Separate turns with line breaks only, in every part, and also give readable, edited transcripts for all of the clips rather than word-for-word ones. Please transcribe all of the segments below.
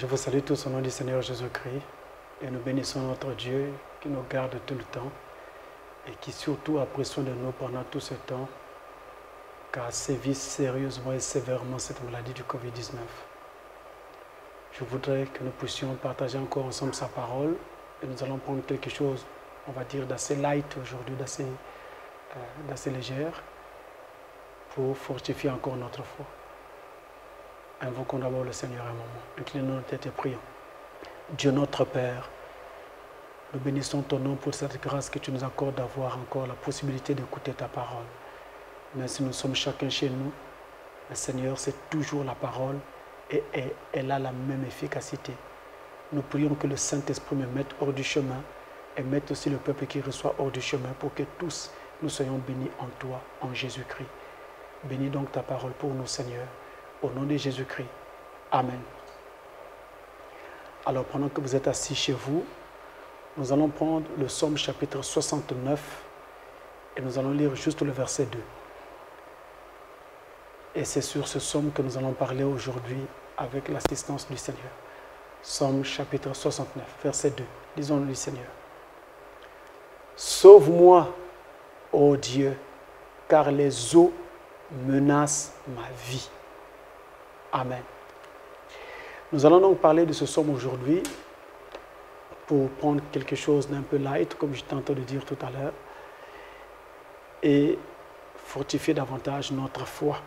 Je vous salue tous au nom du Seigneur Jésus-Christ et nous bénissons notre Dieu qui nous garde tout le temps et qui surtout a pris soin de nous pendant tout ce temps, car sévit sérieusement et sévèrement cette maladie du Covid-19. Je voudrais que nous puissions partager encore ensemble sa parole et nous allons prendre quelque chose, on va dire, d'assez light aujourd'hui, d'assez légère pour fortifier encore notre foi. Invoquons d'abord le Seigneur un moment. Inclinons nos têtes et prions. Dieu notre Père, nous bénissons ton nom pour cette grâce que tu nous accordes d'avoir encore la possibilité d'écouter ta parole. Même si nous sommes chacun chez nous, le Seigneur, c'est toujours la parole et elle a la même efficacité. Nous prions que le Saint-Esprit me mette hors du chemin et mette aussi le peuple qui reçoit hors du chemin pour que tous nous soyons bénis en toi, en Jésus-Christ. Bénis donc ta parole pour nous, Seigneur. Au nom de Jésus-Christ. Amen. Alors, pendant que vous êtes assis chez vous, nous allons prendre le psaume chapitre 69 et nous allons lire juste le verset 2. Et c'est sur ce psaume que nous allons parler aujourd'hui avec l'assistance du Seigneur. Psaume chapitre 69, verset 2. Lisons-le du Seigneur. Sauve-moi, ô Dieu, car les eaux menacent ma vie. Amen. Nous allons donc parler de ce psaume aujourd'hui pour prendre quelque chose d'un peu light, comme je tentais de dire tout à l'heure, et fortifier davantage notre foi.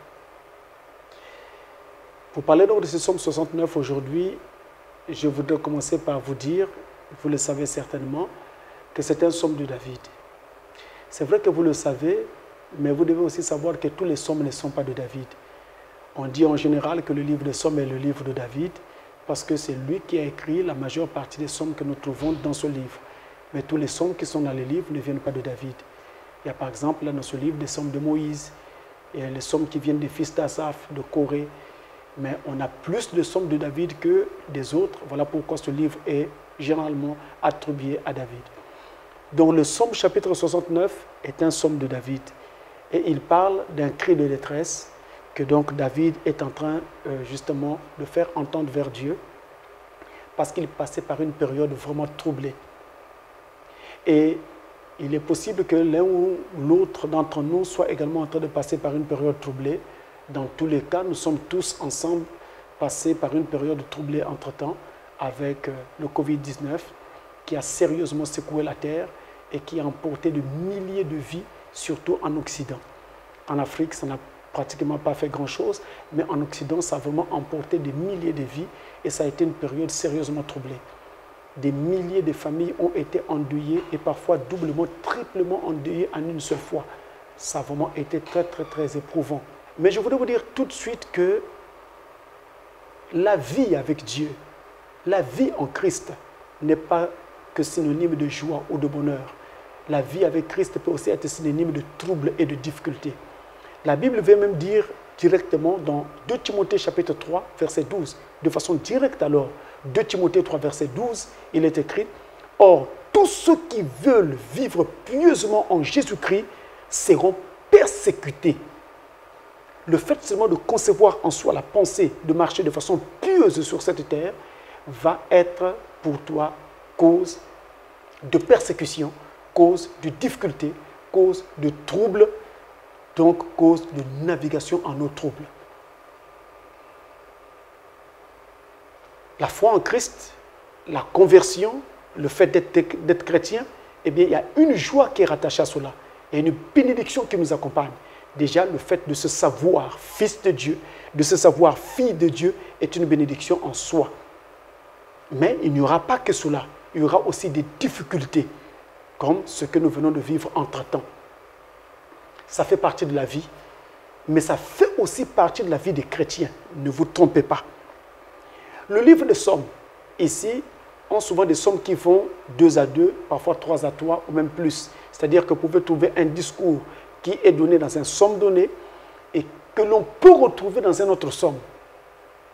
Pour parler donc de ce psaume 69 aujourd'hui, je voudrais commencer par vous dire, vous le savez certainement, que c'est un psaume de David. C'est vrai que vous le savez, mais vous devez aussi savoir que tous les psaumes ne sont pas de David. On dit en général que le livre des psaumes est le livre de David parce que c'est lui qui a écrit la majeure partie des psaumes que nous trouvons dans ce livre. Mais tous les psaumes qui sont dans le livre ne viennent pas de David. Il y a par exemple là, dans ce livre des psaumes de Moïse, il y a les psaumes qui viennent des fils d'Asaph, de Corée. Mais on a plus de psaumes de David que des autres. Voilà pourquoi ce livre est généralement attribué à David. Donc le psaume chapitre 69 est un psaume de David. Et il parle d'un cri de détresse que donc David est en train justement de faire entendre vers Dieu parce qu'il passait par une période vraiment troublée. Et il est possible que l'un ou l'autre d'entre nous soit également en train de passer par une période troublée. Dans tous les cas, nous sommes tous ensemble passés par une période troublée entre-temps avec le Covid-19 qui a sérieusement secoué la terre et qui a emporté de milliers de vies, surtout en Occident. En Afrique, ça n'a pratiquement pas fait grand-chose, mais en Occident, ça a vraiment emporté des milliers de vies et ça a été une période sérieusement troublée. Des milliers de familles ont été endeuillées et parfois doublement, triplement endeuillées en une seule fois. Ça a vraiment été très, très, très éprouvant. Mais je voudrais vous dire tout de suite que la vie avec Dieu, la vie en Christ n'est pas que synonyme de joie ou de bonheur. La vie avec Christ peut aussi être synonyme de trouble et de difficulté. La Bible veut même dire directement dans 2 Timothée chapitre 3, verset 12, de façon directe alors, 2 Timothée 3, verset 12, il est écrit « Or, tous ceux qui veulent vivre pieusement en Jésus-Christ seront persécutés. » Le fait seulement de concevoir en soi la pensée de marcher de façon pieuse sur cette terre va être pour toi cause de persécution, cause de difficulté, cause de trouble, donc cause de navigation en eau trouble. La foi en Christ, la conversion, le fait d'être chrétien, eh bien, il y a une joie qui est rattachée à cela et une bénédiction qui nous accompagne. Déjà, le fait de se savoir fils de Dieu, de se savoir fille de Dieu est une bénédiction en soi. Mais il n'y aura pas que cela. Il y aura aussi des difficultés, comme ce que nous venons de vivre entre-temps. Ça fait partie de la vie, mais ça fait aussi partie de la vie des chrétiens. Ne vous trompez pas. Le livre des psaumes, ici, ont souvent des psaumes qui vont 2 à 2, parfois 3 à 3 ou même plus. C'est-à-dire que vous pouvez trouver un discours qui est donné dans un psaume donné et que l'on peut retrouver dans un autre psaume.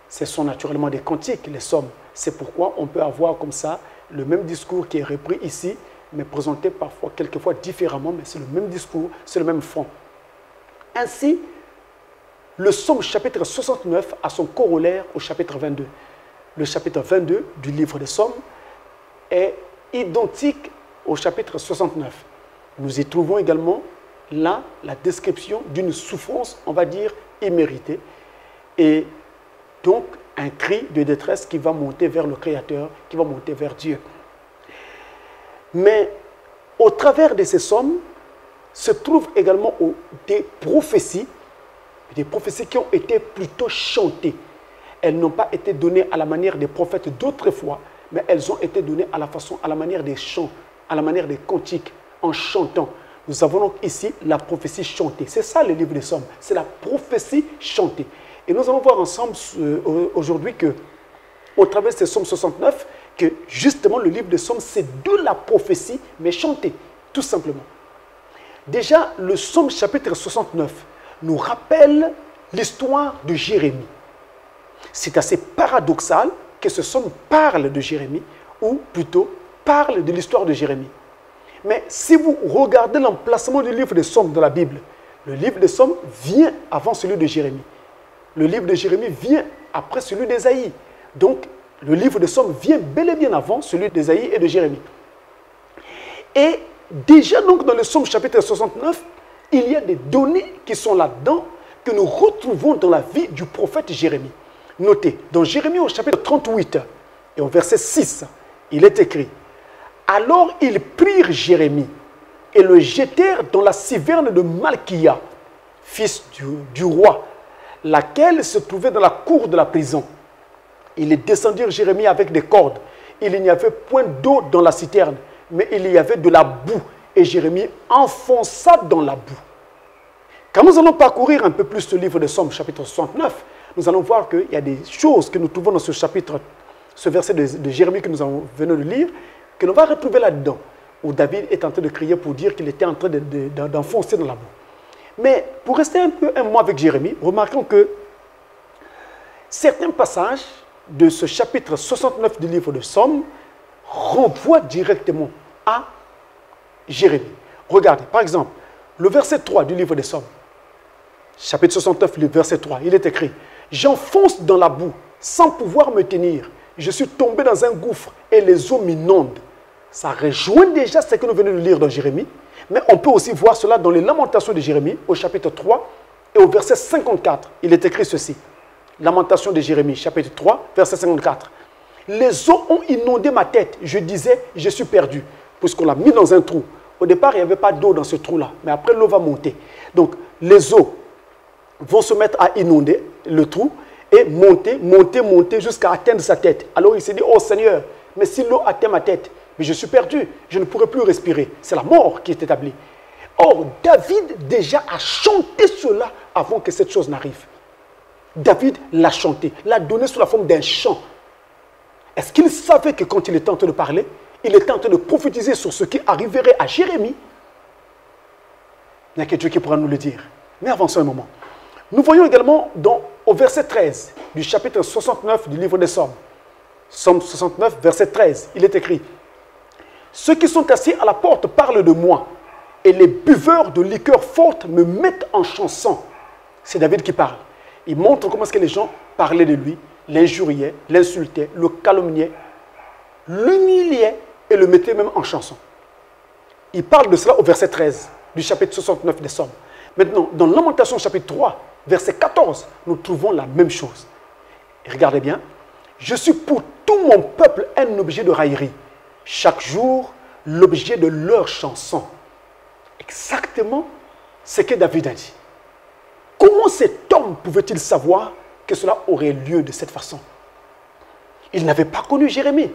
Ce sont naturellement des cantiques, les psaumes. C'est pourquoi on peut avoir comme ça le même discours qui est repris ici, mais présenté parfois, quelquefois différemment, mais c'est le même discours, c'est le même fond. Ainsi, le psaume chapitre 69 a son corollaire au chapitre 22. le chapitre 22 du livre des Psaumes est identique au chapitre 69. Nous y trouvons également là la description d'une souffrance, on va dire, imméritée. Et donc, un cri de détresse qui va monter vers le Créateur, qui va monter vers Dieu. Mais au travers de ces psaumes se trouvent également des prophéties qui ont été plutôt chantées. Elles n'ont pas été données à la manière des prophètes d'autrefois, mais elles ont été données à la manière des chants, à la manière des cantiques, en chantant. Nous avons donc ici la prophétie chantée. C'est ça le livre des Psaumes, c'est la prophétie chantée. Et nous allons voir ensemble aujourd'hui que, au travers de ces Psaumes 69, que justement le livre des Psaumes, c'est de la prophétie, mais chantée, tout simplement. Déjà, le Psaume chapitre 69 nous rappelle l'histoire de Jérémie. C'est assez paradoxal que ce psaume parle de Jérémie, ou plutôt parle de l'histoire de Jérémie. Mais si vous regardez l'emplacement du livre des Psaumes dans la Bible, le livre des Psaumes vient avant celui de Jérémie. Le livre de Jérémie vient après celui d'Ésaïe. Donc, le livre des Psaumes vient bel et bien avant celui d'Ésaïe et de Jérémie. Et déjà donc dans le Psaume chapitre 69, il y a des données qui sont là-dedans que nous retrouvons dans la vie du prophète Jérémie. Notez, dans Jérémie au chapitre 38 et au verset 6, il est écrit « Alors ils prirent Jérémie et le jetèrent dans la civerne de Malchia, fils du roi, laquelle se trouvait dans la cour de la prison. Ils descendirent Jérémie avec des cordes. Il n'y avait point d'eau dans la citerne, mais il y avait de la boue. Et Jérémie enfonça dans la boue. » Quand nous allons parcourir un peu plus ce livre de Psaumes, chapitre 69, nous allons voir qu'il y a des choses que nous trouvons dans ce chapitre, ce verset de Jérémie que nous venons de lire, que l'on va retrouver là-dedans, où David est en train de crier pour dire qu'il était en train d'enfoncer dans la boue. Mais pour rester un moment avec Jérémie, remarquons que certains passages de ce chapitre 69 du livre de Psaumes renvoient directement à Jérémie. Regardez, par exemple, le verset 3 du livre des Psaumes, chapitre 69, le verset 3, il est écrit « J'enfonce dans la boue sans pouvoir me tenir. Je suis tombé dans un gouffre et les eaux m'inondent. » Ça rejoint déjà ce que nous venons de lire dans Jérémie, mais on peut aussi voir cela dans les Lamentations de Jérémie, au chapitre 3 et au verset 54. Il est écrit ceci. Lamentation de Jérémie, chapitre 3, verset 54. « Les eaux ont inondé ma tête. Je disais, je suis perdu, puisqu'on l'a mis dans un trou. Au départ, il n'y avait pas d'eau dans ce trou-là, mais après, l'eau va monter. Donc, les eaux vont se mettre à inonder le trou et monter jusqu'à atteindre sa tête. Alors, il s'est dit, oh Seigneur, mais si l'eau atteint ma tête, mais je suis perdu, je ne pourrai plus respirer. C'est la mort qui est établie. Or, David déjà a chanté cela avant que cette chose n'arrive. David l'a chanté, l'a donné sous la forme d'un chant. Est-ce qu'il savait que quand il était en train de parler, il était en train de prophétiser sur ce qui arriverait à Jérémie? Il n'y a que Dieu qui pourra nous le dire. Mais avançons un moment. Nous voyons également au verset 13 du chapitre 69 du livre des Psaumes. Psaume 69, verset 13, il est écrit « Ceux qui sont assis à la porte parlent de moi, et les buveurs de liqueur forte me mettent en chanson. » C'est David qui parle. Il montre comment est-ce que les gens parlaient de lui, l'injuriaient, l'insultaient, le calomniaient, l'humiliaient et le mettaient même en chanson. Il parle de cela au verset 13 du chapitre 69 des Psaumes. Maintenant, dans Lamentation chapitre 3, verset 14, nous trouvons la même chose. Et regardez bien. « Je suis pour tout mon peuple un objet de raillerie. Chaque jour, l'objet de leur chanson. » Exactement ce que David a dit. Comment cet homme pouvait-il savoir que cela aurait lieu de cette façon? Il n'avait pas connu Jérémie.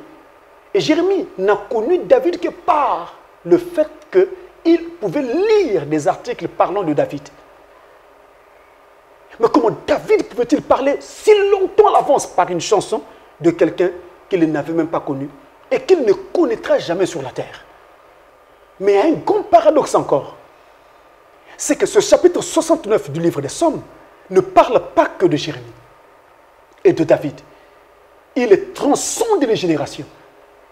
Et Jérémie n'a connu David que par le fait qu'il pouvait lire des articles parlant de David. Mais comment David pouvait-il parler si longtemps à l'avance par une chanson de quelqu'un qu'il n'avait même pas connu et qu'il ne connaîtra jamais sur la terre? Mais il y a un grand paradoxe encore. C'est que ce chapitre 69 du livre des Psaumes ne parle pas que de Jérémie et de David. Il transcende les générations.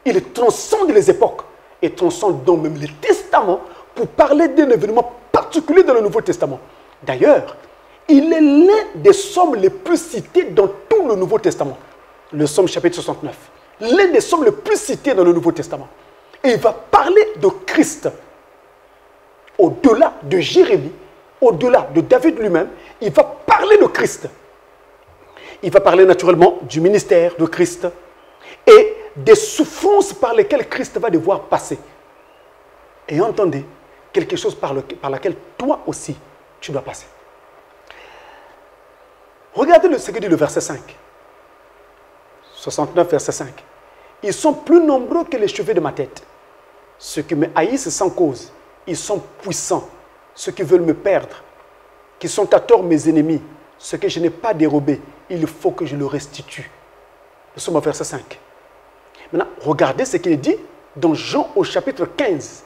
Il transcende les époques et transcende donc même les testaments pour parler d'un événement particulier dans le Nouveau Testament. D'ailleurs, il est l'un des psaumes les plus cités dans tout le Nouveau Testament. le psaume chapitre 69. L'un des psaumes les plus cités dans le Nouveau Testament. Et il va parler de Christ. Au-delà de Jérémie, au-delà de David lui-même, il va parler de Christ. Il va parler naturellement du ministère de Christ et des souffrances par lesquelles Christ va devoir passer. Et entendez, quelque chose par laquelle toi aussi, tu dois passer. Regardez ce que dit le verset 5. 69, verset 5. Ils sont plus nombreux que les cheveux de ma tête. Ceux qui me haïssent sans cause, ils sont puissants. Ceux qui veulent me perdre, qui sont à tort mes ennemis, ce que je n'ai pas dérobé, il faut que je le restitue. Nous sommes au verset 5. Maintenant, regardez ce qu'il dit dans Jean au chapitre 15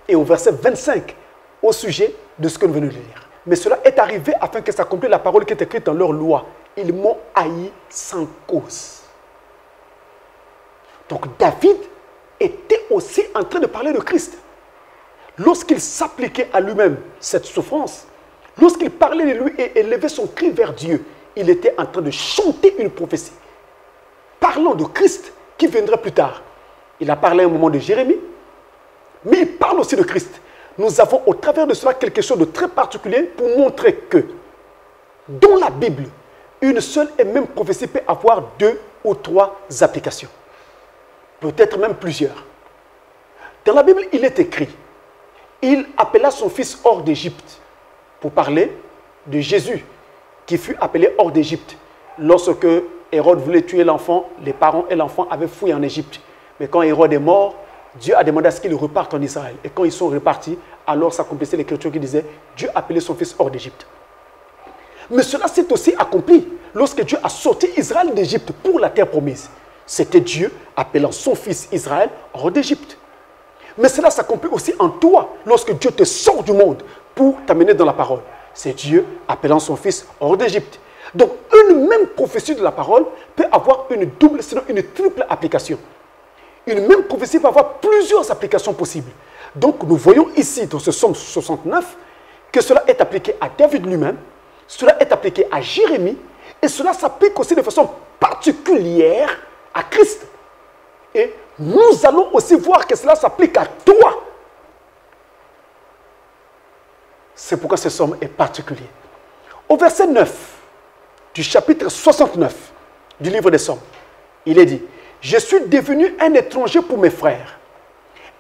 et au verset 25 au sujet de ce que nous venons de lire. Mais cela est arrivé afin que s'accomplisse la parole qui est écrite dans leur loi. Ils m'ont haï sans cause. Donc David était aussi en train de parler de Christ. Lorsqu'il s'appliquait à lui-même cette souffrance, lorsqu'il parlait de lui et élevait son cri vers Dieu, il était en train de chanter une prophétie. Parlant de Christ qui viendrait plus tard. Il a parlé à un moment de Jérémie, mais il parle aussi de Christ. Nous avons au travers de cela quelque chose de très particulier pour montrer que dans la Bible, une seule et même prophétie peut avoir 2 ou 3 applications. Peut-être même plusieurs. Dans la Bible, il est écrit, il appela son fils hors d'Égypte pour parler de Jésus qui fut appelé hors d'Égypte. Lorsque Hérode voulait tuer l'enfant, les parents et l'enfant avaient fui en Égypte. Mais quand Hérode est mort, Dieu a demandé à ce qu'ils repartent en Israël. Et quand ils sont repartis, alors s'accomplissait l'écriture qui disait Dieu appelait son fils hors d'Égypte. Mais cela s'est aussi accompli lorsque Dieu a sorti Israël d'Égypte pour la terre promise. C'était Dieu appelant son fils Israël hors d'Égypte. Mais cela s'accomplit aussi en toi lorsque Dieu te sort du monde pour t'amener dans la parole. C'est Dieu appelant son fils hors d'Égypte. Donc, une même prophétie de la parole peut avoir une double, sinon une triple application. Une même prophétie peut avoir plusieurs applications possibles. Donc, nous voyons ici, dans ce psaume 69, que cela est appliqué à David lui-même, cela est appliqué à Jérémie, et cela s'applique aussi de façon particulière à Christ. Et nous allons aussi voir que cela s'applique à toi. C'est pourquoi ce psaume est particulier. Au verset 9 du chapitre 69 du livre des psaumes, il est dit « Je suis devenu un étranger pour mes frères,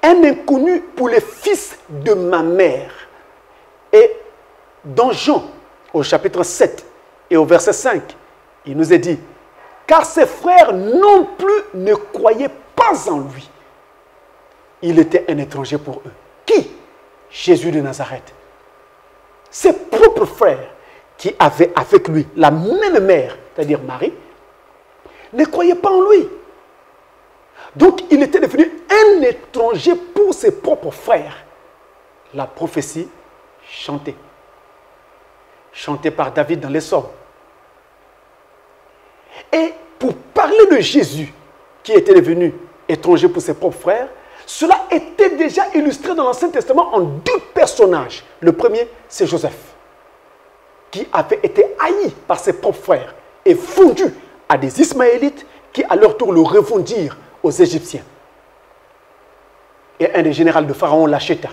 un inconnu pour les fils de ma mère. » Et dans Jean, au chapitre 7 et au verset 5, il nous est dit « Car ses frères non plus ne croyaient pas en lui. Il était un étranger pour eux. » Qui? Jésus de Nazareth. Ses propres frères qui avaient avec lui la même mère, c'est-à-dire Marie, ne croyaient pas en lui. Donc il était devenu un étranger pour ses propres frères. La prophétie chantée. Chantée par David dans les psaumes. Et pour parler de Jésus, qui était devenu étranger pour ses propres frères, cela était déjà illustré dans l'Ancien Testament en 2 personnages. Le premier, c'est Joseph, qui avait été haï par ses propres frères et fondu à des Ismaélites qui à leur tour le refondirent aux Égyptiens. Et un des généraux de Pharaon l'acheta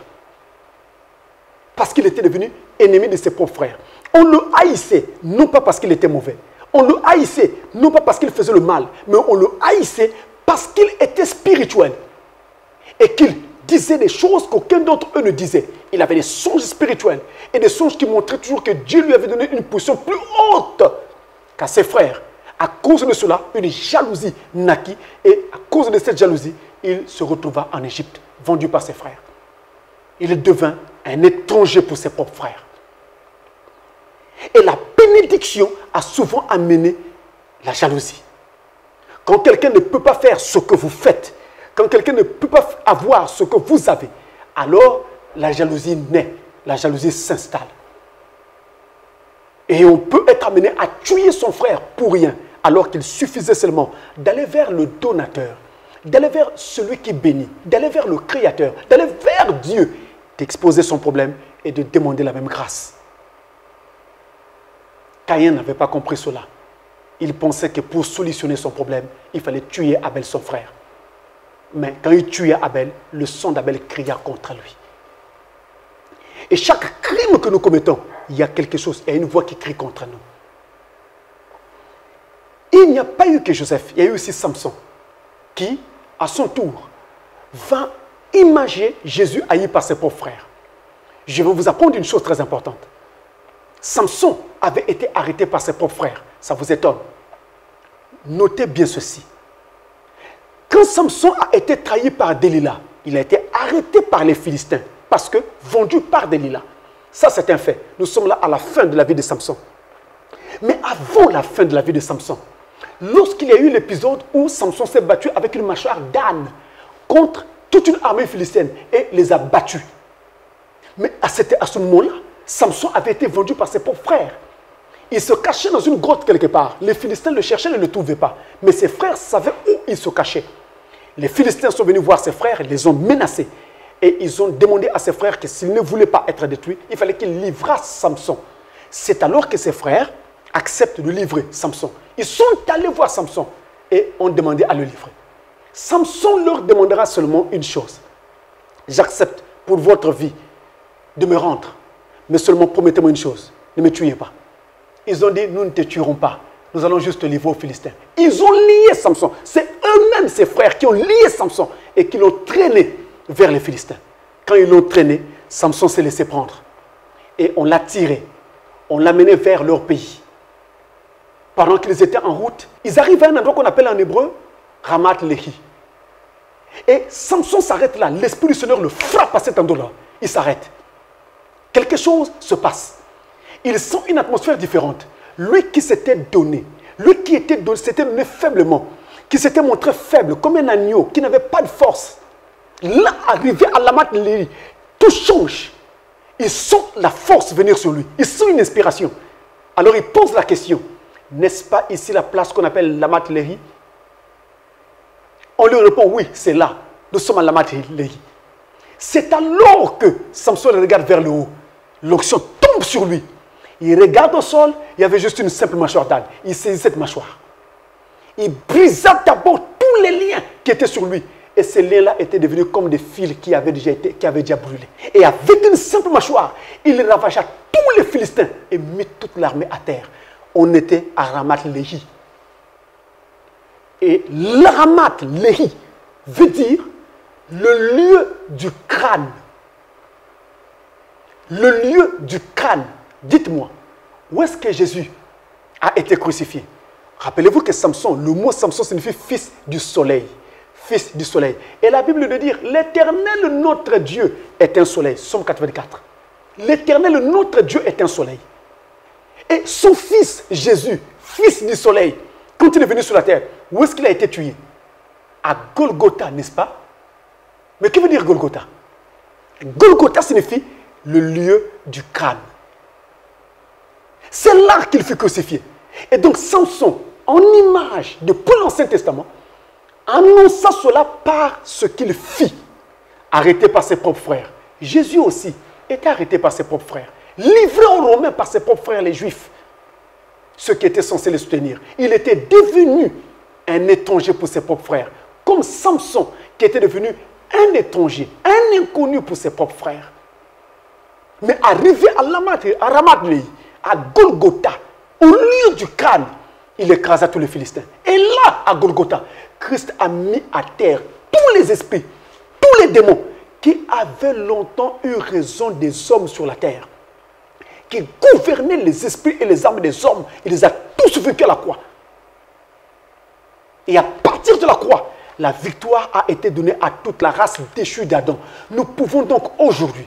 parce qu'il était devenu ennemi de ses propres frères. On le haïssait, non pas parce qu'il était mauvais. On le haïssait, non pas parce qu'il faisait le mal, mais on le haïssait parce qu'il était spirituel. Et qu'il disait des choses qu'aucun d'entre eux ne disait. Il avait des songes spirituels et des songes qui montraient toujours que Dieu lui avait donné une position plus haute qu'à ses frères. À cause de cela, une jalousie naquit et à cause de cette jalousie, il se retrouva en Égypte, vendu par ses frères. Il devint un étranger pour ses propres frères. Et la bénédiction a souvent amené la jalousie. Quand quelqu'un ne peut pas faire ce que vous faites, quand quelqu'un ne peut pas avoir ce que vous avez, alors la jalousie naît, la jalousie s'installe. Et on peut être amené à tuer son frère pour rien, alors qu'il suffisait seulement d'aller vers le donateur, d'aller vers celui qui bénit, d'aller vers le Créateur, d'aller vers Dieu, d'exposer son problème et de demander la même grâce. Caïn n'avait pas compris cela. il pensait que pour solutionner son problème, il fallait tuer Abel, son frère. Mais quand il tuait Abel, le sang d'Abel cria contre lui. Et chaque crime que nous commettons, il y a quelque chose, il y a une voix qui crie contre nous. Il n'y a pas eu que Joseph, il y a eu aussi Samson, qui, à son tour, va imaginer Jésus haï par ses propres frères. Je vais vous apprendre une chose très importante. Samson avait été arrêté par ses propres frères. Ça vous étonne? Notez bien ceci. Quand Samson a été trahi par Delilah, il a été arrêté par les Philistins parce que vendu par Delilah. Ça, c'est un fait. Nous sommes là à la fin de la vie de Samson. Mais avant la fin de la vie de Samson, lorsqu'il y a eu l'épisode où Samson s'est battu avec une mâchoire d'âne contre toute une armée philistine et les a battus. Mais à ce moment-là, Samson avait été vendu par ses propres frères. Il se cachait dans une grotte quelque part. Les Philistins le cherchaient et ne le trouvaient pas. Mais ses frères savaient où il se cachait. Les Philistins sont venus voir ses frères et les ont menacés. Et ils ont demandé à ses frères que s'ils ne voulaient pas être détruits, il fallait qu'ils livrassent Samson. C'est alors que ses frères acceptent de livrer Samson. Ils sont allés voir Samson et ont demandé à le livrer. Samson leur demandera seulement une chose. J'accepte pour votre vie de me rendre. Mais seulement promettez-moi une chose. Ne me tuez pas. Ils ont dit, nous ne te tuerons pas. Nous allons juste te livrer aux Philistins. Ils ont lié Samson. C'est eux-mêmes, ses frères, qui ont lié Samson et qui l'ont traîné vers les Philistins. Quand ils l'ont traîné, Samson s'est laissé prendre. Et on l'a tiré. On l'a mené vers leur pays. Pendant qu'ils étaient en route, ils arrivent à un endroit qu'on appelle en hébreu Ramat Lehi. Et Samson s'arrête là. L'Esprit du Seigneur le frappe à cet endroit-là. Il s'arrête. Quelque chose se passe. Il sent une atmosphère différente. Lui qui s'était donné, lui qui s'était donné faiblement, qui s'était montré faible, comme un agneau, qui n'avait pas de force. Là, arrivé à Ramat Lehi, tout change. Il sent la force venir sur lui. Il sent une inspiration. Alors il pose la question. N'est-ce pas ici la place qu'on appelle Ramat Lehi? On lui répond, oui, c'est là. Nous sommes à Ramat Lehi. C'est alors que Samson regarde vers le haut. L'onction tombe sur lui. Il regarde au sol, il y avait juste une simple mâchoire d'âne. Il saisit cette mâchoire. Il brisa d'abord tous les liens qui étaient sur lui. Et ces liens-là étaient devenus comme des fils qui avaient déjà brûlé. Et avec une simple mâchoire, il ravagea tous les Philistins et mit toute l'armée à terre. On était à Ramat Lehi. Et le Ramat Lehi veut dire le lieu du crâne. Le lieu du crâne. Dites-moi, où est-ce que Jésus a été crucifié? Rappelez-vous que Samson, le mot Samson signifie fils du soleil. Fils du soleil. Et la Bible de dire, l'Éternel notre Dieu est un soleil. Somme 84. L'Éternel notre Dieu est un soleil. Et son fils Jésus, fils du soleil, quand il est venu sur la terre, où est-ce qu'il a été tué? À Golgotha, n'est-ce pas? Mais que veut dire Golgotha? Golgotha signifie le lieu du crâne. C'est là qu'il fut crucifié. Et donc Samson, en image de tout l'Ancien Testament, annonça cela par ce qu'il fit, arrêté par ses propres frères. Jésus aussi était arrêté par ses propres frères, livré aux Romains par ses propres frères les Juifs, ceux qui étaient censés les soutenir. Il était devenu un étranger pour ses propres frères, comme Samson qui était devenu un étranger, un inconnu pour ses propres frères. Mais arrivé à Ramat Lehi, à Golgotha, au lieu du crâne, il écrasa tous les Philistins. Et là, à Golgotha, Christ a mis à terre tous les esprits, tous les démons qui avaient longtemps eu raison des hommes sur la terre, qui gouvernaient les esprits et les âmes des hommes. Il les a tous vaincus à la croix. Et à partir de la croix, la victoire a été donnée à toute la race déchue d'Adam. Nous pouvons donc aujourd'hui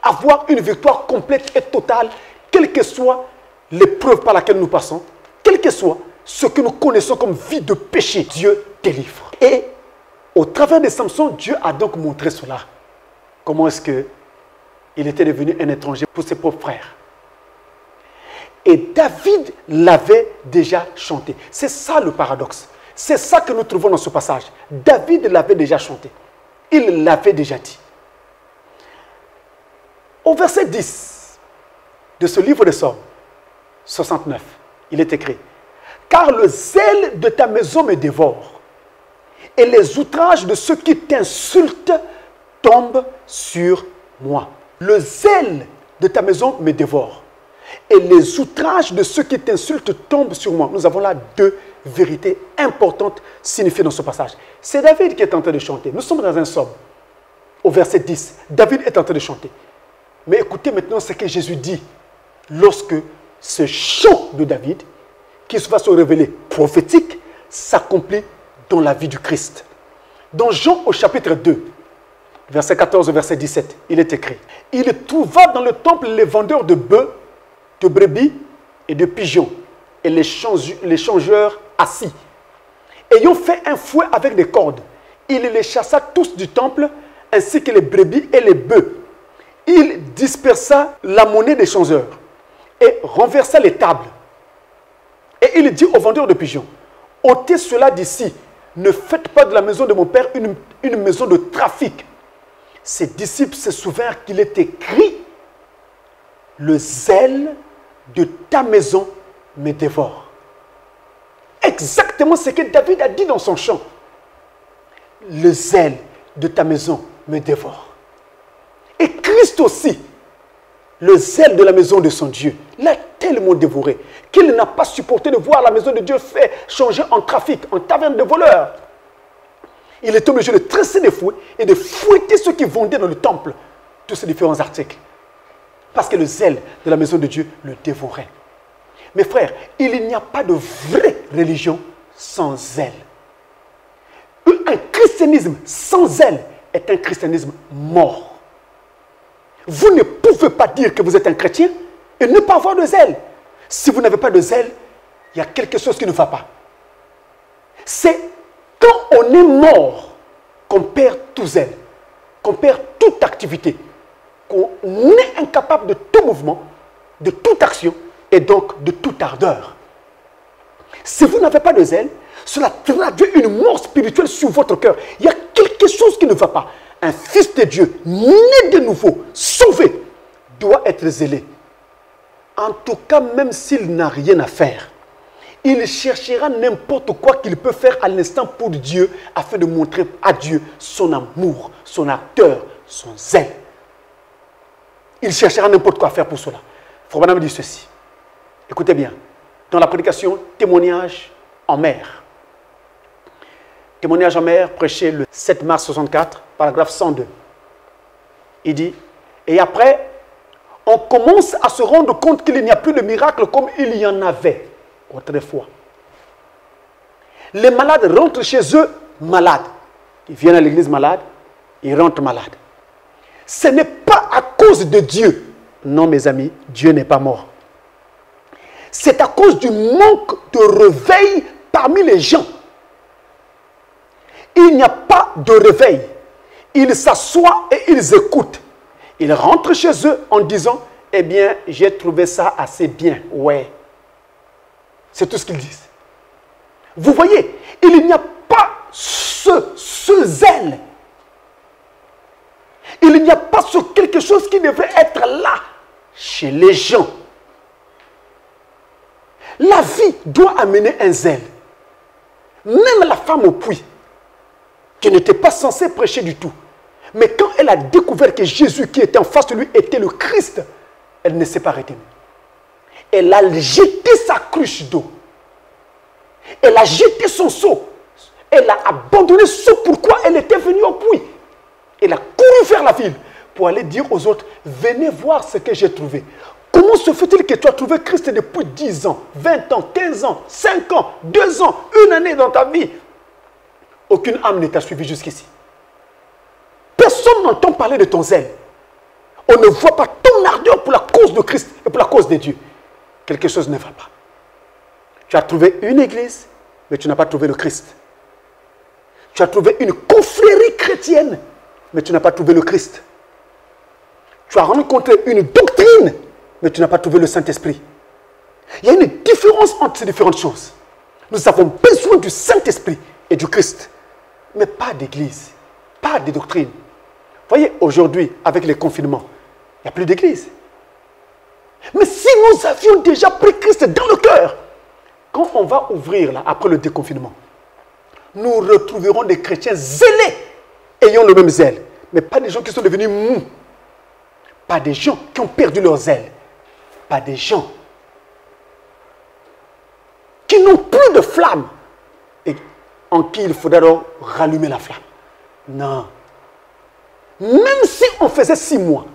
avoir une victoire complète et totale, quelle que soit l'épreuve par laquelle nous passons, quel que soit ce que nous connaissons comme vie de péché, Dieu délivre. Et au travers de Samson, Dieu a donc montré cela. Comment est-ce qu'il était devenu un étranger pour ses propres frères. Et David l'avait déjà chanté. C'est ça le paradoxe. C'est ça que nous trouvons dans ce passage. David l'avait déjà chanté. Il l'avait déjà dit. Au verset 10 de ce livre de Psaumes 69, il est écrit: car le zèle de ta maison me dévore, et les outrages de ceux qui t'insultent tombent sur moi. Le zèle de ta maison me dévore, et les outrages de ceux qui t'insultent tombent sur moi. Nous avons là deux vérités importantes signifiées dans ce passage. C'est David qui est en train de chanter. Nous sommes dans un psaume. Au verset 10, David est en train de chanter. Mais écoutez maintenant ce que Jésus dit lorsque ce chant de David, qui va se révéler prophétique, s'accomplit dans la vie du Christ. Dans Jean au chapitre 2, verset 14 au verset 17, il est écrit: il trouva dans le temple les vendeurs de bœufs, de brebis et de pigeons, et les changeurs assis. Ayant fait un fouet avec des cordes, il les chassa tous du temple, ainsi que les brebis et les bœufs. Il dispersa la monnaie des changeurs et renversa les tables. Et il dit aux vendeurs de pigeons: ôtez cela d'ici, ne faites pas de la maison de mon père une maison de trafic. Ses disciples se souvinrent qu'il est écrit: le zèle de ta maison me dévore. Exactement ce que David a dit dans son chant. Le zèle de ta maison me dévore. Et Christ aussi, le zèle de la maison de son Dieu, l'a tellement dévoré qu'il n'a pas supporté de voir la maison de Dieu fait changer en trafic, en taverne de voleurs. Il est obligé de tresser des fouets et de fouetter ceux qui vendaient dans le temple tous ces différents articles. Parce que le zèle de la maison de Dieu le dévorait. Mes frères, il n'y a pas de vraie religion sans zèle. Un christianisme sans zèle est un christianisme mort. Vous ne pouvez pas dire que vous êtes un chrétien et ne pas avoir de zèle. Si vous n'avez pas de zèle, il y a quelque chose qui ne va pas. C'est quand on est mort qu'on perd tout zèle, qu'on perd toute activité, qu'on est incapable de tout mouvement, de toute action et donc de toute ardeur. Si vous n'avez pas de zèle, cela traduit une mort spirituelle sur votre cœur. Il y a quelque chose qui ne va pas. Un fils de Dieu, né de nouveau, sauvé, doit être zélé. En tout cas, même s'il n'a rien à faire, il cherchera n'importe quoi qu'il peut faire à l'instant pour Dieu, afin de montrer à Dieu son amour, son ardeur, son zèle. Il cherchera n'importe quoi à faire pour cela. Frère Branham dit ceci. Écoutez bien. Dans la prédication témoignage en mer. Témoignage en mer, prêché le 7 mars 64, paragraphe 102. Il dit, et après, on commence à se rendre compte qu'il n'y a plus de miracles comme il y en avait autrefois. Les malades rentrent chez eux malades. Ils viennent à l'église malades, ils rentrent malades. Ce n'est pas à cause de Dieu. Non, mes amis, Dieu n'est pas mort. C'est à cause du manque de réveil parmi les gens. Il n'y a pas de réveil. Ils s'assoient et ils écoutent. Ils rentrent chez eux en disant, eh bien, j'ai trouvé ça assez bien. Ouais. C'est tout ce qu'ils disent. Vous voyez, il n'y a pas ce zèle. Il n'y a pas quelque chose qui devrait être là, chez les gens. La vie doit amener un zèle. Même la femme au puits, qui n'était pas censée prêcher du tout. Mais quand elle a découvert que Jésus qui était en face de lui était le Christ, elle ne s'est pas retenue. Elle a jeté sa cruche d'eau. Elle a jeté son seau. Elle a abandonné ce pourquoi elle était venue au puits. Elle a couru vers la ville pour aller dire aux autres, venez voir ce que j'ai trouvé. Comment se fait-il que tu as trouvé Christ depuis 10 ans, 20 ans, 15 ans, 5 ans, 2 ans, 1 année dans ta vie? Aucune âme ne t'a suivi jusqu'ici. Personne n'entend parler de ton zèle. On ne voit pas ton ardeur pour la cause de Christ et pour la cause de Dieu. Quelque chose ne va pas. Tu as trouvé une église, mais tu n'as pas trouvé le Christ. Tu as trouvé une confrérie chrétienne, mais tu n'as pas trouvé le Christ. Tu as rencontré une doctrine, mais tu n'as pas trouvé le Saint-Esprit. Il y a une différence entre ces différentes choses. Nous avons besoin du Saint-Esprit et du Christ, mais pas d'église, pas de doctrine. Voyez, aujourd'hui, avec les confinements, il n'y a plus d'église. Mais si nous avions déjà pris Christ dans le cœur, quand on va ouvrir, là, après le déconfinement, nous retrouverons des chrétiens zélés, ayant le même zèle. Mais pas des gens qui sont devenus mous. Pas des gens qui ont perdu leur zèle. Pas des gens qui n'ont plus de flamme et en qui il faudra alors rallumer la flamme. Non. Même si on faisait 6 mois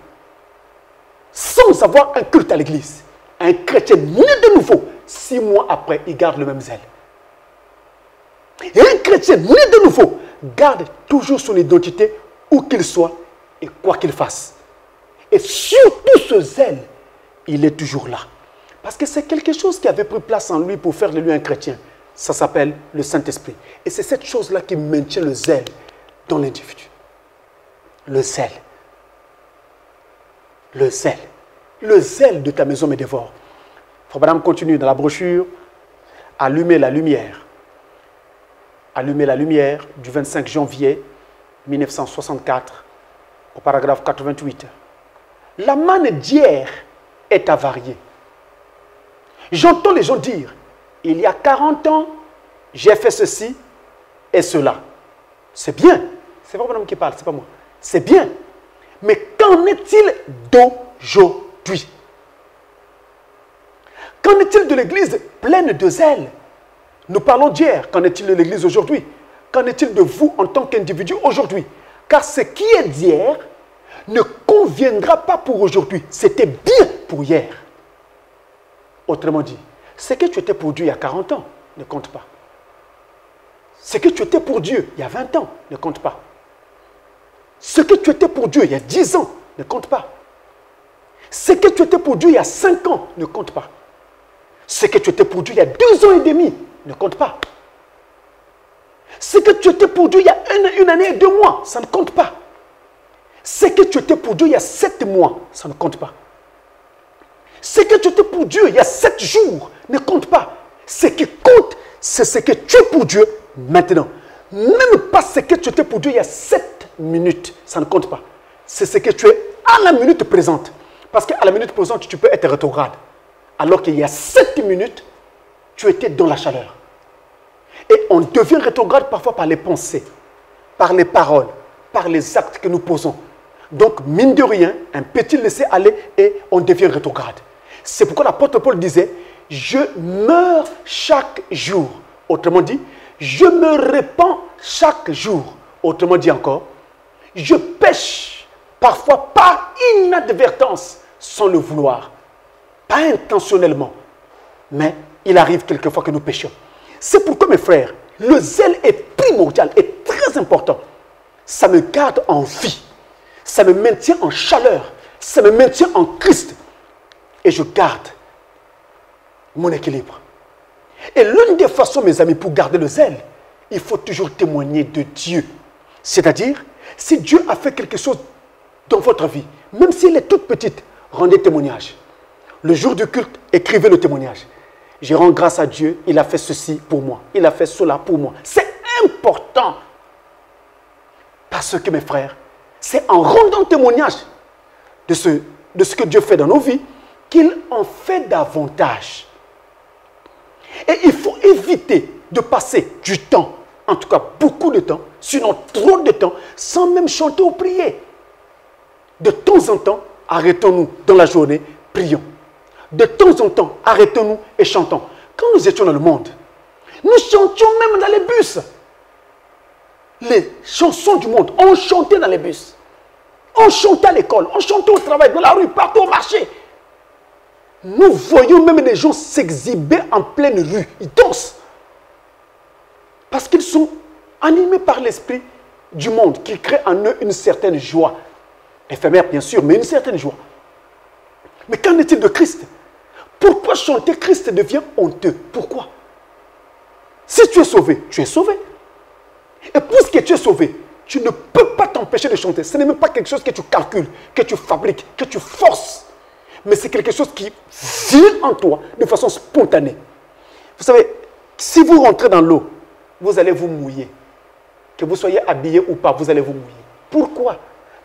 sans avoir un culte à l'église, un chrétien né de nouveau, 6 mois après, il garde le même zèle. Et un chrétien né de nouveau garde toujours son identité où qu'il soit et quoi qu'il fasse. Et surtout ce zèle, il est toujours là. Parce que c'est quelque chose qui avait pris place en lui pour faire de lui un chrétien. Ça s'appelle le Saint-Esprit. Et c'est cette chose-là qui maintient le zèle dans l'individu. Le zèle. Le zèle. Le zèle de ta maison me dévore. Frère Branham continue dans la brochure. Allumer la lumière. Allumer la lumière du 25 janvier 1964 au paragraphe 88. La manne d'hier est avariée. J'entends les gens dire, il y a 40 ans, j'ai fait ceci et cela. C'est bien. C'est pas mon homme qui parle, c'est pas moi. C'est bien. Mais qu'en est-il d'aujourd'hui? Qu'en est-il de l'Église pleine de zèle? Nous parlons d'hier. Qu'en est-il de l'Église aujourd'hui? Qu'en est-il de vous en tant qu'individu aujourd'hui? Car ce qui est d'hier ne conviendra pas pour aujourd'hui. C'était bien pour hier. Autrement dit, ce que tu étais pour Dieu il y a 40 ans ne compte pas. Ce que tu étais pour Dieu il y a 20 ans ne compte pas. Ce que tu étais pour Dieu il y a 10 ans ne compte pas. Ce que tu étais pour Dieu il y a 5 ans ne compte pas. Ce que tu étais pour Dieu il y a 2 ans et demi ne compte pas. Ce que tu étais pour Dieu il y a une année et 2 mois, ça ne compte pas. Ce que tu étais pour Dieu il y a 7 mois, ça ne compte pas. Ce que tu étais pour Dieu il y a 7 jours ne compte pas. Ce qui compte, c'est ce que tu es pour Dieu maintenant. Même pas ce que tu étais pour Dieu il y a 7 minutes, ça ne compte pas. C'est ce que tu es à la minute présente. Parce qu'à la minute présente, tu peux être rétrograde. Alors qu'il y a 7 minutes, tu étais dans la chaleur. Et on devient rétrograde parfois par les pensées, par les paroles, par les actes que nous posons. Donc, mine de rien, un petit laisser-aller et on devient rétrograde. C'est pourquoi l'apôtre Paul disait, je meurs chaque jour. Autrement dit, je me répands chaque jour. Autrement dit encore, je pêche parfois par inadvertance, sans le vouloir. Pas intentionnellement, mais il arrive quelquefois que nous péchions. C'est pourquoi, mes frères, le zèle est primordial et très important. Ça me garde en vie. Ça me maintient en chaleur. Ça me maintient en Christ. Et je garde mon équilibre. Et l'une des façons, mes amis, pour garder le zèle, il faut toujours témoigner de Dieu. C'est-à-dire, si Dieu a fait quelque chose dans votre vie, même si elle est toute petite, rendez témoignage. Le jour du culte, écrivez le témoignage. Je rends grâce à Dieu, il a fait ceci pour moi. Il a fait cela pour moi. C'est important. Parce que, mes frères, c'est en rendant témoignage de ce que Dieu fait dans nos vies qu'il en fait davantage. Et il faut éviter de passer du temps, en tout cas beaucoup de temps, sinon trop de temps, sans même chanter ou prier. De temps en temps, arrêtons-nous dans la journée, prions. De temps en temps, arrêtons-nous et chantons. Quand nous étions dans le monde, nous chantions même dans les bus. Les chansons du monde, on chantait dans les bus. On chantait à l'école, on chantait au travail, dans la rue, partout au marché. Nous voyons même des gens s'exhiber en pleine rue. Ils dansent. Parce qu'ils sont animés par l'esprit du monde qui crée en eux une certaine joie. Éphémère, bien sûr, mais une certaine joie. Mais qu'en est-il de Christ? Pourquoi chanter Christ devient honteux? Pourquoi? Si tu es sauvé, tu es sauvé. Et puisque tu es sauvé, tu ne peux pas t'empêcher de chanter. Ce n'est même pas quelque chose que tu calcules, que tu fabriques, que tu forces. Mais c'est quelque chose qui vient en toi de façon spontanée. Vous savez, si vous rentrez dans l'eau, vous allez vous mouiller. Que vous soyez habillé ou pas, vous allez vous mouiller. Pourquoi?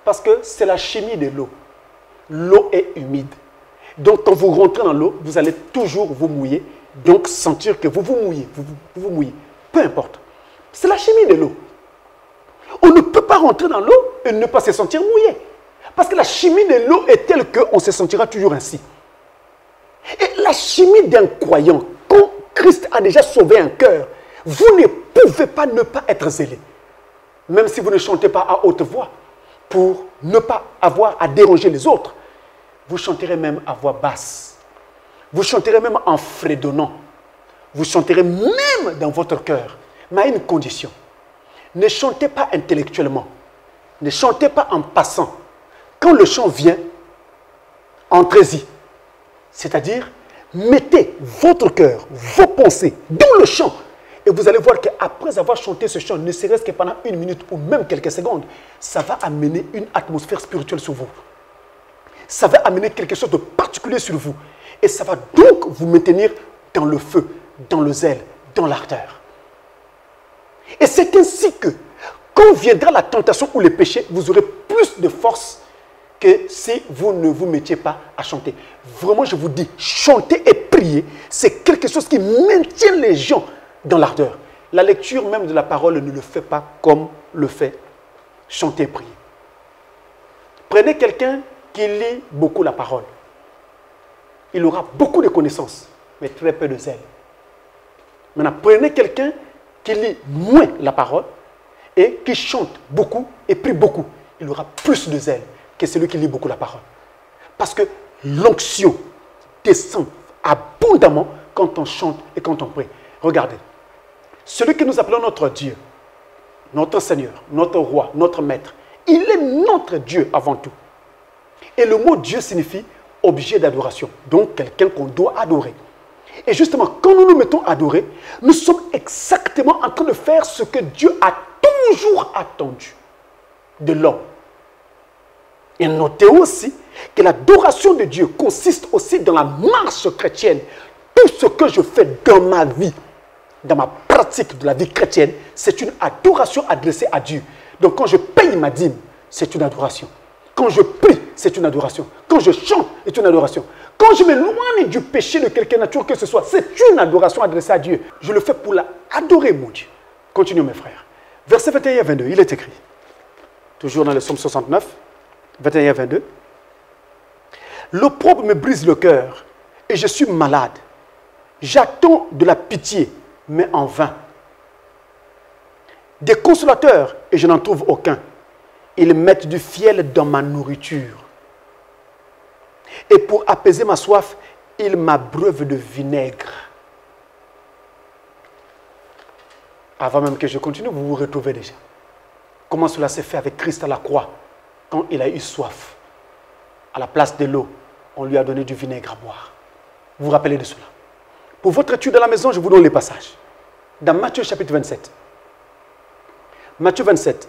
Parce que c'est la chimie de l'eau. L'eau est humide. Donc, quand vous rentrez dans l'eau, vous allez toujours vous mouiller donc sentir que vous vous mouillez. Peu importe. C'est la chimie de l'eau. On ne peut pas rentrer dans l'eau et ne pas se sentir mouillé. Parce que la chimie de l'eau est telle qu'on se sentira toujours ainsi. Et la chimie d'un croyant, quand Christ a déjà sauvé un cœur, vous ne pouvez pas ne pas être zélé. Même si vous ne chantez pas à haute voix, pour ne pas avoir à déranger les autres, vous chanterez même à voix basse. Vous chanterez même en fredonnant. Vous chanterez même dans votre cœur. Mais à une condition. Ne chantez pas intellectuellement. Ne chantez pas en passant. Quand le chant vient, entrez-y. C'est-à-dire, mettez votre cœur, vos pensées dans le chant. Et vous allez voir qu'après avoir chanté ce chant, ne serait-ce que pendant 1 minute ou même quelques secondes, ça va amener une atmosphère spirituelle sur vous. Ça va amener quelque chose de particulier sur vous. Et ça va donc vous maintenir dans le feu, dans le zèle, dans l'ardeur. Et c'est ainsi que, quand viendra la tentation ou le péché, vous aurez plus de force que si vous ne vous mettiez pas à chanter. Vraiment, je vous dis, chanter et prier, c'est quelque chose qui maintient les gens dans l'ardeur. La lecture même de la parole ne le fait pas comme le fait chanter et prier. Prenez quelqu'un qui lit beaucoup la parole. Il aura beaucoup de connaissances, mais très peu de zèle. Maintenant, prenez quelqu'un qui lit moins la parole et qui chante beaucoup et prie beaucoup. Il aura plus de zèle que celui qui lit beaucoup la parole. Parce que l'onction descend abondamment quand on chante et quand on prie. Regardez, celui que nous appelons notre Dieu, notre Seigneur, notre Roi, notre Maître, il est notre Dieu avant tout. Et le mot Dieu signifie objet d'adoration, donc quelqu'un qu'on doit adorer. Et justement, quand nous nous mettons à adorer, nous sommes exactement en train de faire ce que Dieu a toujours attendu de l'homme. Et notez aussi que l'adoration de Dieu consiste aussi dans la marche chrétienne. Tout ce que je fais dans ma vie, dans ma pratique de la vie chrétienne, c'est une adoration adressée à Dieu. Donc quand je paye ma dîme, c'est une adoration. Quand je prie, c'est une adoration. Quand je chante, c'est une adoration. Quand je m'éloigne du péché de quelque nature que ce soit, c'est une adoration adressée à Dieu. Je le fais pour adorer mon Dieu. Continuons mes frères. Versets 21 et 22, il est écrit. Toujours dans le psaume 69, 21 et 22. L'opprobre me brise le cœur et je suis malade. J'attends de la pitié, mais en vain. Des consolateurs et je n'en trouve aucun. Ils mettent du fiel dans ma nourriture. Et pour apaiser ma soif, ils m'abreuvent de vinaigre. Avant même que je continue, vous vous retrouvez déjà. Comment cela s'est fait avec Christ à la croix, quand il a eu soif. À la place de l'eau, on lui a donné du vinaigre à boire. Vous vous rappelez de cela? Pour votre étude à la maison, je vous donne les passages. Dans Matthieu chapitre 27. Matthieu 27.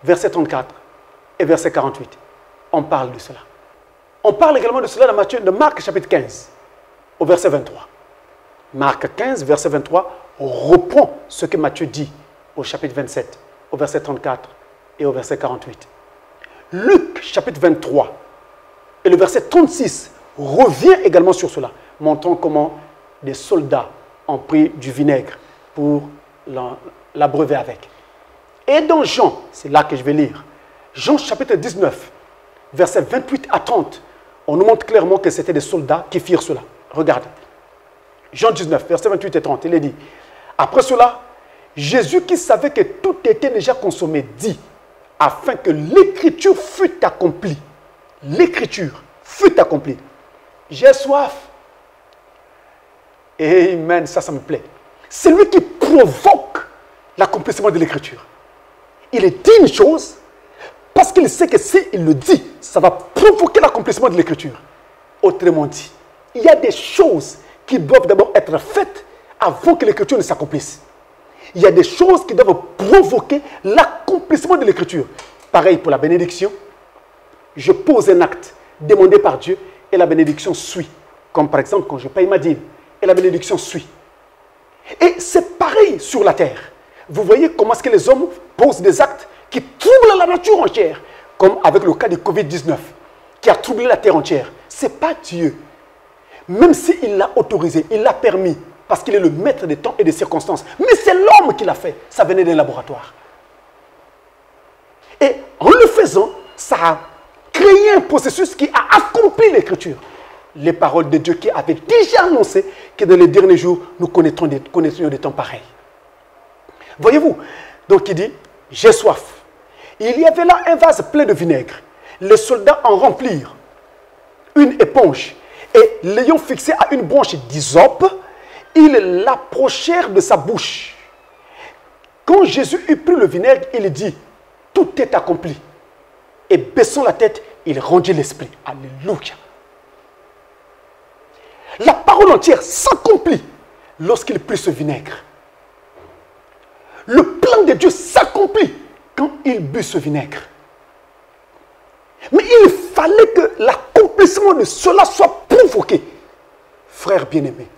Verset 34 et verset 48. On parle de cela. On parle également de cela dans Marc chapitre 15, au verset 23. Marc 15, verset 23, reprend ce que Matthieu dit au chapitre 27, au verset 34 et au verset 48. Luc chapitre 23 et le verset 36 revient également sur cela, montrant comment des soldats ont pris du vinaigre pour l'abreuver avec. Et dans Jean, c'est là que je vais lire, Jean chapitre 19, versets 28 à 30, on nous montre clairement que c'était des soldats qui firent cela. Regardez. Jean 19, versets 28 et 30, il est dit, après cela, Jésus qui savait que tout était déjà consommé, dit, afin que l'écriture fût accomplie. L'écriture fût accomplie. J'ai soif. Amen, ça me plaît. C'est lui qui provoque l'accomplissement de l'écriture. Il est dit une chose parce qu'il sait que s'il le dit, ça va provoquer l'accomplissement de l'écriture. Autrement dit, il y a des choses qui doivent d'abord être faites avant que l'écriture ne s'accomplisse. Il y a des choses qui doivent provoquer l'accomplissement de l'écriture. Pareil pour la bénédiction. Je pose un acte demandé par Dieu et la bénédiction suit. Comme par exemple quand je paye ma dîme et la bénédiction suit. Et c'est pareil sur la terre. Vous voyez comment est-ce que les hommes posent des actes qui troublent la nature entière, comme avec le cas du Covid-19, qui a troublé la terre entière. Ce n'est pas Dieu. Même s'il l'a autorisé, il l'a permis, parce qu'il est le maître des temps et des circonstances. Mais c'est l'homme qui l'a fait. Ça venait d'un laboratoire. Et en le faisant, ça a créé un processus qui a accompli l'écriture. Les paroles de Dieu qui avaient déjà annoncé que dans les derniers jours, nous connaîtrions des temps pareils. Voyez-vous, donc il dit, j'ai soif. Il y avait là un vase plein de vinaigre. Les soldats en remplirent une éponge et l'ayant fixé à une branche d'hysope, ils l'approchèrent de sa bouche. Quand Jésus eut pris le vinaigre, il dit, tout est accompli. Et baissant la tête, il rendit l'esprit. Alléluia. La parole entière s'accomplit lorsqu'il prit ce vinaigre. Le plan de Dieu s'accomplit quand il but ce vinaigre. Mais il fallait que l'accomplissement de cela soit provoqué. Frères bien-aimés,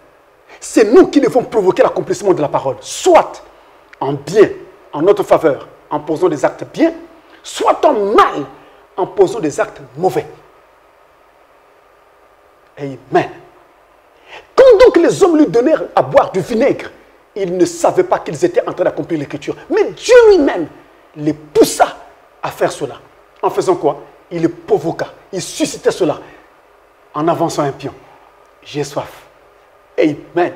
c'est nous qui devons provoquer l'accomplissement de la parole. Soit en bien, en notre faveur, en posant des actes bien, soit en mal, en posant des actes mauvais. Amen. Quand donc les hommes lui donnèrent à boire du vinaigre, ils ne savaient pas qu'ils étaient en train d'accomplir l'écriture. Mais Dieu lui-même les poussa à faire cela. En faisant quoi? Il les provoqua. Il suscitait cela en avançant un pion. J'ai soif. Amen.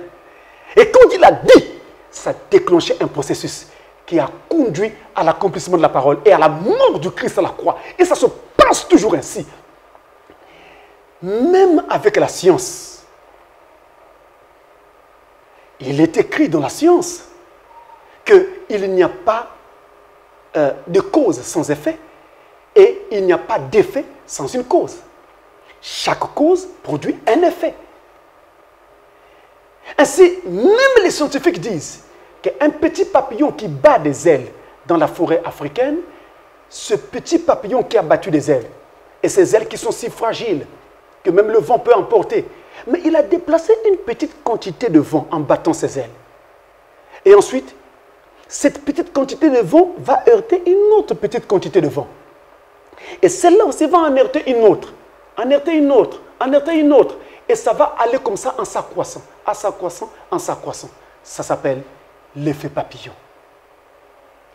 Et quand il a dit, ça déclenchait un processus qui a conduit à l'accomplissement de la parole et à la mort du Christ à la croix. Et ça se passe toujours ainsi. Même avec la science. Il est écrit dans la science qu'il n'y a pas de cause sans effet et il n'y a pas d'effet sans une cause. Chaque cause produit un effet. Ainsi, même les scientifiques disent qu'un petit papillon qui bat des ailes dans la forêt africaine, ce petit papillon qui a battu des ailes, et ces ailes qui sont si fragiles que même le vent peut emporter, mais il a déplacé une petite quantité de vent en battant ses ailes. Et ensuite, cette petite quantité de vent va heurter une autre petite quantité de vent. Et celle-là aussi va en heurter une autre, en heurter une autre, en heurter une autre. Et ça va aller comme ça en s'accroissant, en s'accroissant. Ça s'appelle l'effet papillon.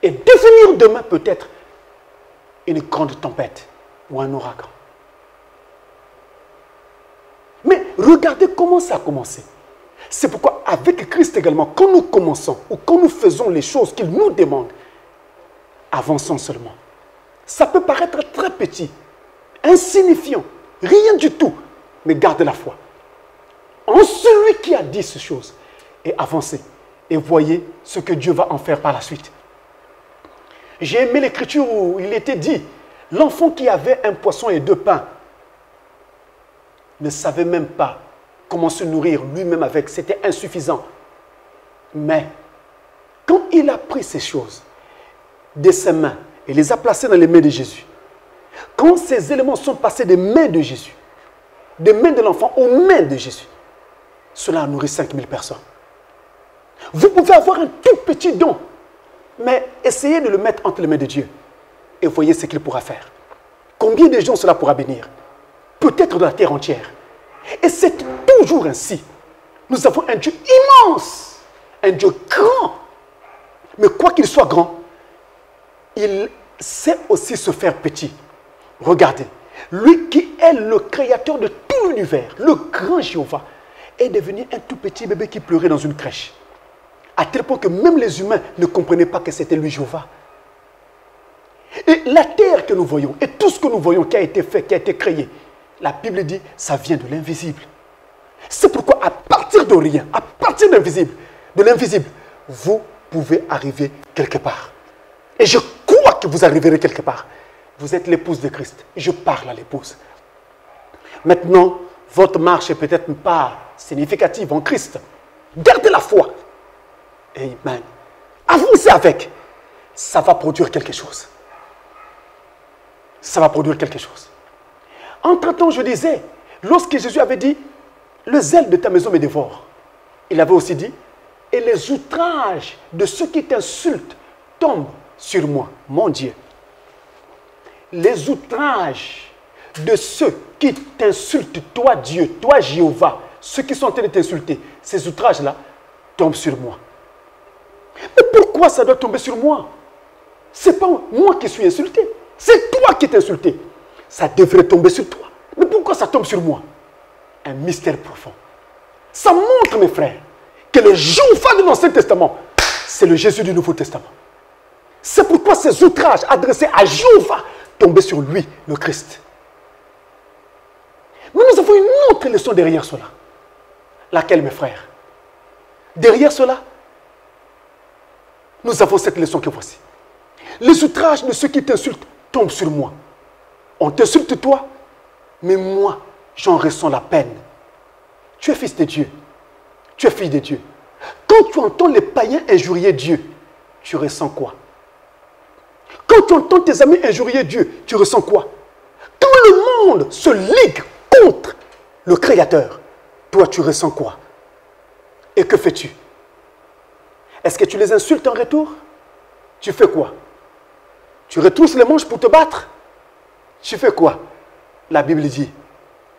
Et devenir demain peut-être une grande tempête ou un ouragan. Mais regardez comment ça a commencé. C'est pourquoi avec Christ également, quand nous commençons ou quand nous faisons les choses qu'il nous demande, avançons seulement. Ça peut paraître très petit, insignifiant, rien du tout, mais garde la foi en celui qui a dit ces choses et avancez et voyez ce que Dieu va en faire par la suite. J'ai aimé l'écriture où il était dit, l'enfant qui avait un poisson et 2 pains ne savait même pas comment se nourrir lui-même avec, c'était insuffisant. Mais quand il a pris ces choses de ses mains et les a placées dans les mains de Jésus, quand ces éléments sont passés des mains de Jésus, des mains de l'enfant aux mains de Jésus, cela a nourri 5000 personnes. Vous pouvez avoir un tout petit don, mais essayez de le mettre entre les mains de Dieu et voyez ce qu'il pourra faire. Combien de gens cela pourra bénir? Peut-être de la terre entière. Et c'est toujours ainsi. Nous avons un Dieu immense, un Dieu grand. Mais quoi qu'il soit grand, il sait aussi se faire petit. Regardez, lui qui est le créateur de tout l'univers, le grand Jéhovah, est devenu un tout petit bébé qui pleurait dans une crèche. À tel point que même les humains ne comprenaient pas que c'était lui Jéhovah. Et la terre que nous voyons, et tout ce que nous voyons qui a été fait, qui a été créé, la Bible dit, ça vient de l'invisible. C'est pourquoi à partir de rien, à partir de l'invisible, vous pouvez arriver quelque part. Et je crois que vous arriverez quelque part. Vous êtes l'épouse de Christ. Et je parle à l'épouse. Maintenant, votre marche est peut-être pas significative en Christ. Gardez la foi. Amen. Avancez avec. Ça va produire quelque chose. Ça va produire quelque chose. Entre-temps, je disais, lorsque Jésus avait dit, le zèle de ta maison me dévore, il avait aussi dit, et les outrages de ceux qui t'insultent tombent sur moi, mon Dieu. Les outrages de ceux qui t'insultent, toi Dieu, toi Jéhovah, ceux qui sont en train de t'insulter, ces outrages-là, tombent sur moi. Mais pourquoi ça doit tomber sur moi? Ce n'est pas moi qui suis insulté. C'est toi qui es insulté. Ça devrait tomber sur toi. Mais pourquoi ça tombe sur moi? Un mystère profond. Ça montre, mes frères, que le Jéhovah de l'Ancien Testament, c'est le Jésus du Nouveau Testament. C'est pourquoi ces outrages adressés à Jéhovah tombaient sur lui, le Christ. Mais nous avons une autre leçon derrière cela. Laquelle, mes frères? Derrière cela, nous avons cette leçon que voici. Les outrages de ceux qui t'insultent tombent sur moi. On t'insulte toi, mais moi, j'en ressens la peine. Tu es fils de Dieu. Tu es fille de Dieu. Quand tu entends les païens injurier Dieu, tu ressens quoi? Quand tu entends tes amis injurier Dieu, tu ressens quoi? Quand le monde se ligue contre le Créateur, toi, tu ressens quoi? Et que fais-tu? Est-ce que tu les insultes en retour? Tu fais quoi? Tu retrousses les manches pour te battre? Tu fais quoi? La Bible dit,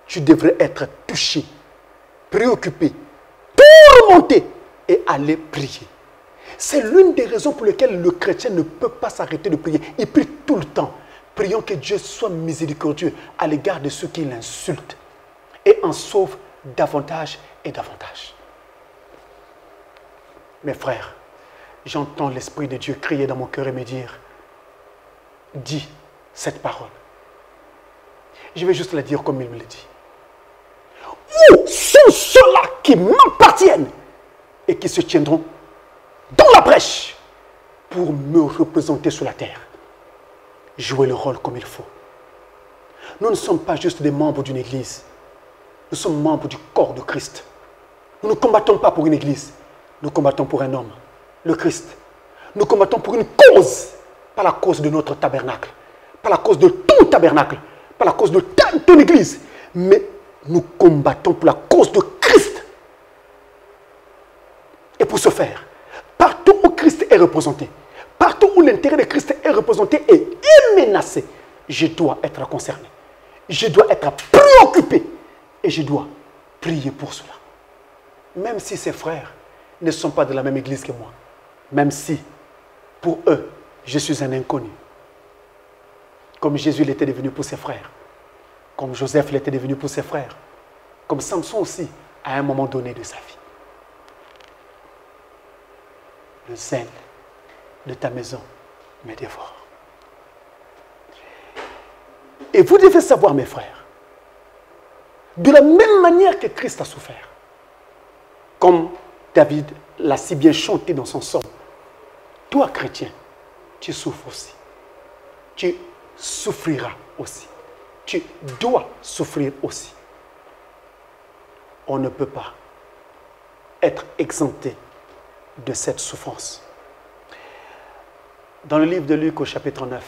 tu devrais être touché, préoccupé, tourmenté et aller prier. C'est l'une des raisons pour lesquelles le chrétien ne peut pas s'arrêter de prier. Il prie tout le temps. Prions que Dieu soit miséricordieux à l'égard de ceux qui l'insultent et en sauve davantage et davantage. Mes frères, j'entends l'Esprit de Dieu crier dans mon cœur et me dire, dis cette parole. Je vais juste la dire comme il me le dit. Où sont ceux-là qui m'appartiennent et qui se tiendront dans la brèche pour me représenter sur la terre? Jouer le rôle comme il faut. Nous ne sommes pas juste des membres d'une église. Nous sommes membres du corps de Christ. Nous ne combattons pas pour une église. Nous combattons pour un homme, le Christ. Nous combattons pour une cause, pas la cause de notre tabernacle, pas la cause de ton tabernacle, pas la cause de ton église, mais nous combattons pour la cause de Christ. Et pour ce faire, partout où Christ est représenté, partout où l'intérêt de Christ est représenté et est menacé, je dois être concerné. Je dois être préoccupé et je dois prier pour cela. Même si ses frères ne sont pas de la même église que moi, même si pour eux, je suis un inconnu. Comme Jésus l'était devenu pour ses frères, comme Joseph l'était devenu pour ses frères, comme Samson aussi, à un moment donné de sa vie. Le zèle de ta maison me dévore. Et vous devez savoir, mes frères, de la même manière que Christ a souffert, comme David l'a si bien chanté dans son psaume, toi, chrétien, tu souffres aussi. Tu souffriras aussi. Tu dois souffrir aussi. On ne peut pas être exempté de cette souffrance. Dans le livre de Luc au chapitre 9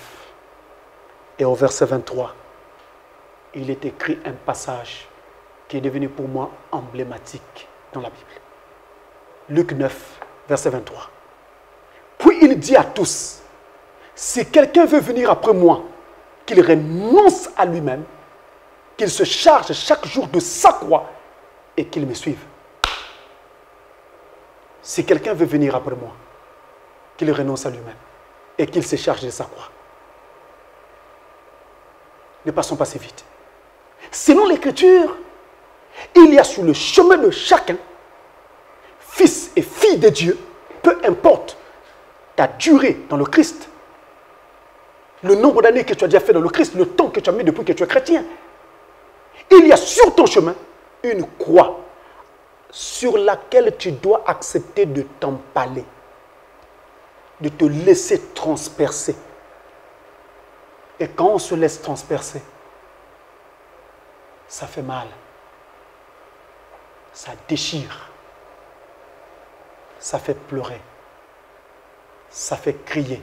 et au verset 23, il est écrit un passage qui est devenu pour moi emblématique dans la Bible. Luc 9, verset 23. Puis il dit à tous, si quelqu'un veut venir après moi, qu'il renonce à lui-même, qu'il se charge chaque jour de sa croix et qu'il me suive. Si quelqu'un veut venir après moi, qu'il renonce à lui-même et qu'il se charge de sa croix. Ne passons pas si vite. Selon l'Écriture, il y a sur le chemin de chacun, fils et fille de Dieu, peu importe ta durée dans le Christ, le nombre d'années que tu as déjà fait dans le Christ, le temps que tu as mis depuis que tu es chrétien, il y a sur ton chemin une croix sur laquelle tu dois accepter de t'empaler, de te laisser transpercer. Et quand on se laisse transpercer, ça fait mal, ça déchire, ça fait pleurer, ça fait crier,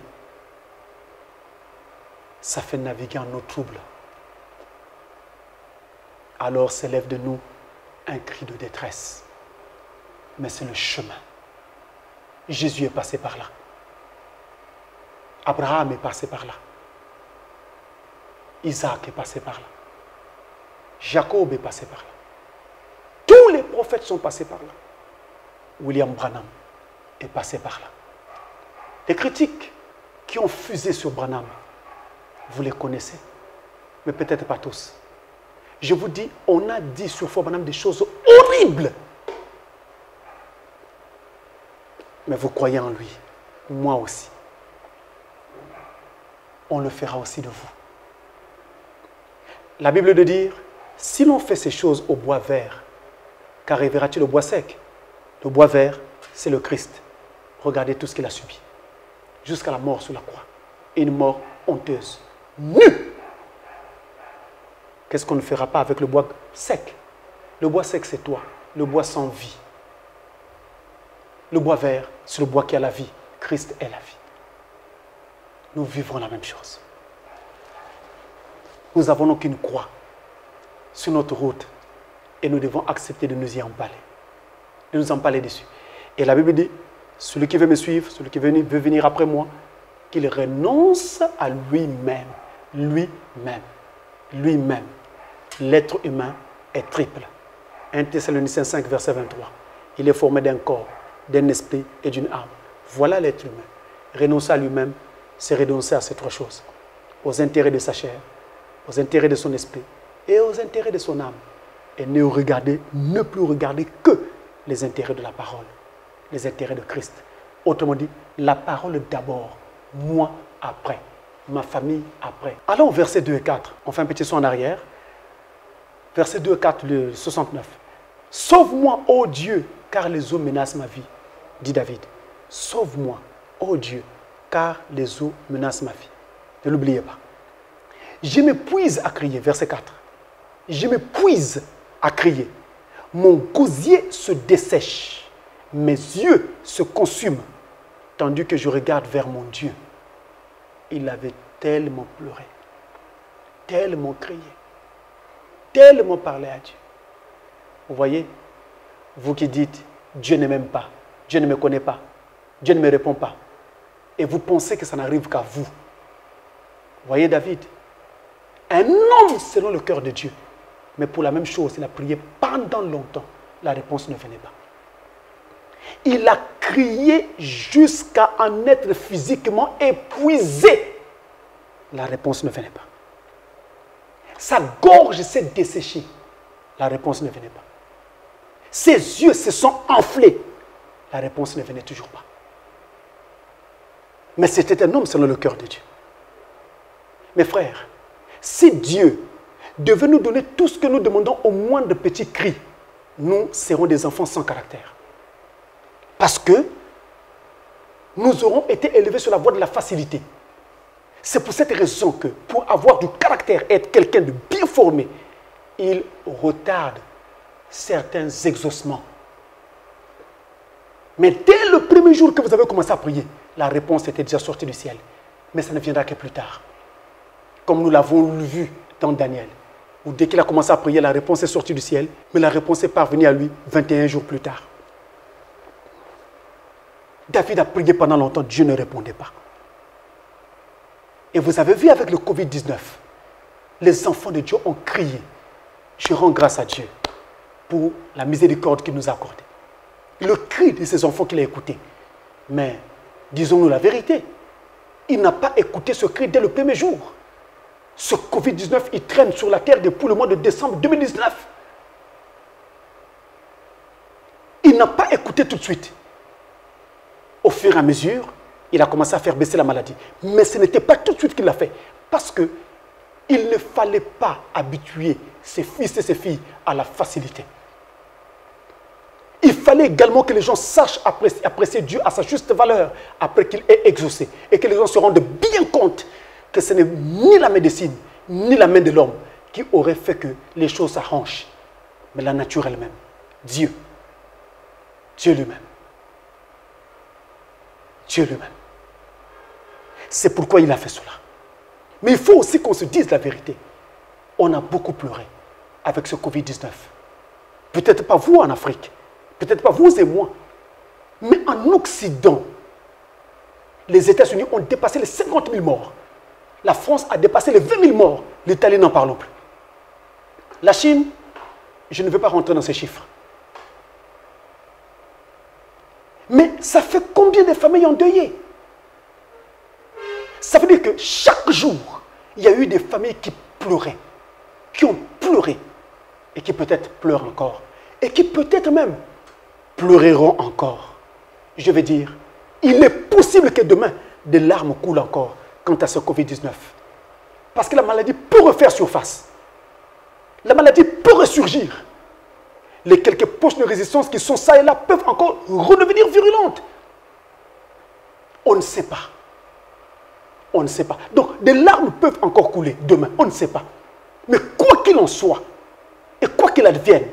ça fait naviguer en eau trouble. Alors s'élève de nous un cri de détresse. Mais c'est le chemin. Jésus est passé par là. Abraham est passé par là. Isaac est passé par là. Jacob est passé par là. Tous les prophètes prophètes sont passés par là. William Branham est passé par là. Les critiques qui ont fusé sur Branham, vous les connaissez, mais peut-être pas tous. Je vous dis, on a dit sur Frère Branham des choses horribles. Mais vous croyez en lui, moi aussi. On le fera aussi de vous. La Bible de dire, si l'on fait ces choses au bois vert, qu'arrivera-t-il au bois sec? Le bois vert, c'est le Christ. Regardez tout ce qu'il a subi. Jusqu'à la mort sur la croix. Une mort honteuse. Nue. Qu'est-ce qu'on ne fera pas avec le bois sec? Le bois sec, c'est toi. Le bois sans vie. Le bois vert, c'est le bois qui a la vie. Christ est la vie. Nous vivrons la même chose. Nous avons donc une croix sur notre route et nous devons accepter de nous y empaler. De nous empaler dessus. Et la Bible dit, celui qui veut me suivre, celui qui veut venir après moi, qu'il renonce à lui-même. Lui-même. Lui-même. L'être humain est triple. 1 Thessaloniciens 5, verset 23. Il est formé d'un corps, d'un esprit et d'une âme. Voilà l'être humain. Renoncer à lui-même, c'est renoncer à ces trois choses. Aux intérêts de sa chair, aux intérêts de son esprit et aux intérêts de son âme. Et ne plus regarder que les intérêts de la parole, les intérêts de Christ. Autrement dit, la parole d'abord, moi après, ma famille après. Allons au verset 2 et 4. On fait un petit saut en arrière. Verset 2 et 4, le 69. Sauve-moi, ô Dieu, car les eaux menacent ma vie, dit David. Sauve-moi, ô Dieu, car les eaux menacent ma vie. Ne l'oubliez pas. Je m'épuise à crier, verset 4. Je m'épuise à crier. Mon gosier se dessèche. Mes yeux se consument. Tandis que je regarde vers mon Dieu. Il avait tellement pleuré. Tellement crié. Tellement parlé à Dieu. Vous voyez, vous qui dites, Dieu ne m'aime pas. Dieu ne me connaît pas. Dieu ne me répond pas. Et vous pensez que ça n'arrive qu'à vous. Vous voyez David, un homme selon le cœur de Dieu. Mais pour la même chose, il a prié pendant longtemps. La réponse ne venait pas. Il a crié jusqu'à en être physiquement épuisé. La réponse ne venait pas. Sa gorge s'est desséchée. La réponse ne venait pas. Ses yeux se sont enflés. La réponse ne venait toujours pas. Mais c'était un homme selon le cœur de Dieu. Mes frères, si Dieu devait nous donner tout ce que nous demandons au moindre petit cri, nous serons des enfants sans caractère. Parce que nous aurons été élevés sur la voie de la facilité. C'est pour cette raison que, pour avoir du caractère et être quelqu'un de bien formé, il retarde certains exaucements. Mais dès le premier jour que vous avez commencé à prier, la réponse était déjà sortie du ciel. Mais ça ne viendra que plus tard. Comme nous l'avons vu dans Daniel, où dès qu'il a commencé à prier, la réponse est sortie du ciel, mais la réponse est parvenue à lui 21 jours plus tard. David a prié pendant longtemps, Dieu ne répondait pas. Et vous avez vu avec le Covid-19, les enfants de Dieu ont crié. Je rends grâce à Dieu pour la miséricorde qu'il nous a accordée. Le cri de ces enfants qu'il a écouté. Mais disons-nous la vérité, il n'a pas écouté ce cri dès le premier jour. Ce Covid-19, il traîne sur la terre depuis le mois de décembre 2019. Il n'a pas écouté tout de suite. Au fur et à mesure, il a commencé à faire baisser la maladie. Mais ce n'était pas tout de suite qu'il l'a fait. Parce qu'il ne fallait pas habituer ses fils et ses filles à la facilité. Il fallait également que les gens sachent apprécier Dieu à sa juste valeur après qu'il ait exaucé. Et que les gens se rendent bien compte que ce n'est ni la médecine, ni la main de l'homme qui aurait fait que les choses s'arrangent. Mais la nature elle-même. Dieu. Dieu lui-même. Dieu lui-même. C'est pourquoi il a fait cela. Mais il faut aussi qu'on se dise la vérité. On a beaucoup pleuré avec ce Covid-19. Peut-être pas vous en Afrique. Peut-être pas vous et moi. Mais en Occident, les États-Unis ont dépassé les 50 000 morts. La France a dépassé les 20 000 morts. L'Italie, n'en parlons plus. La Chine, je ne veux pas rentrer dans ces chiffres. Mais ça fait combien de familles endeuillées? Ça veut dire que chaque jour, il y a eu des familles qui pleuraient, qui ont pleuré, et qui peut-être pleurent encore, et qui peut-être même pleureront encore. Je veux dire, il est possible que demain, des larmes coulent encore quant à ce Covid-19. Parce que la maladie peut refaire surface. La maladie peut ressurgir. Les quelques poches de résistance qui sont ça et là peuvent encore redevenir virulentes. On ne sait pas. On ne sait pas. Donc, des larmes peuvent encore couler demain. On ne sait pas. Mais quoi qu'il en soit, et quoi qu'il advienne,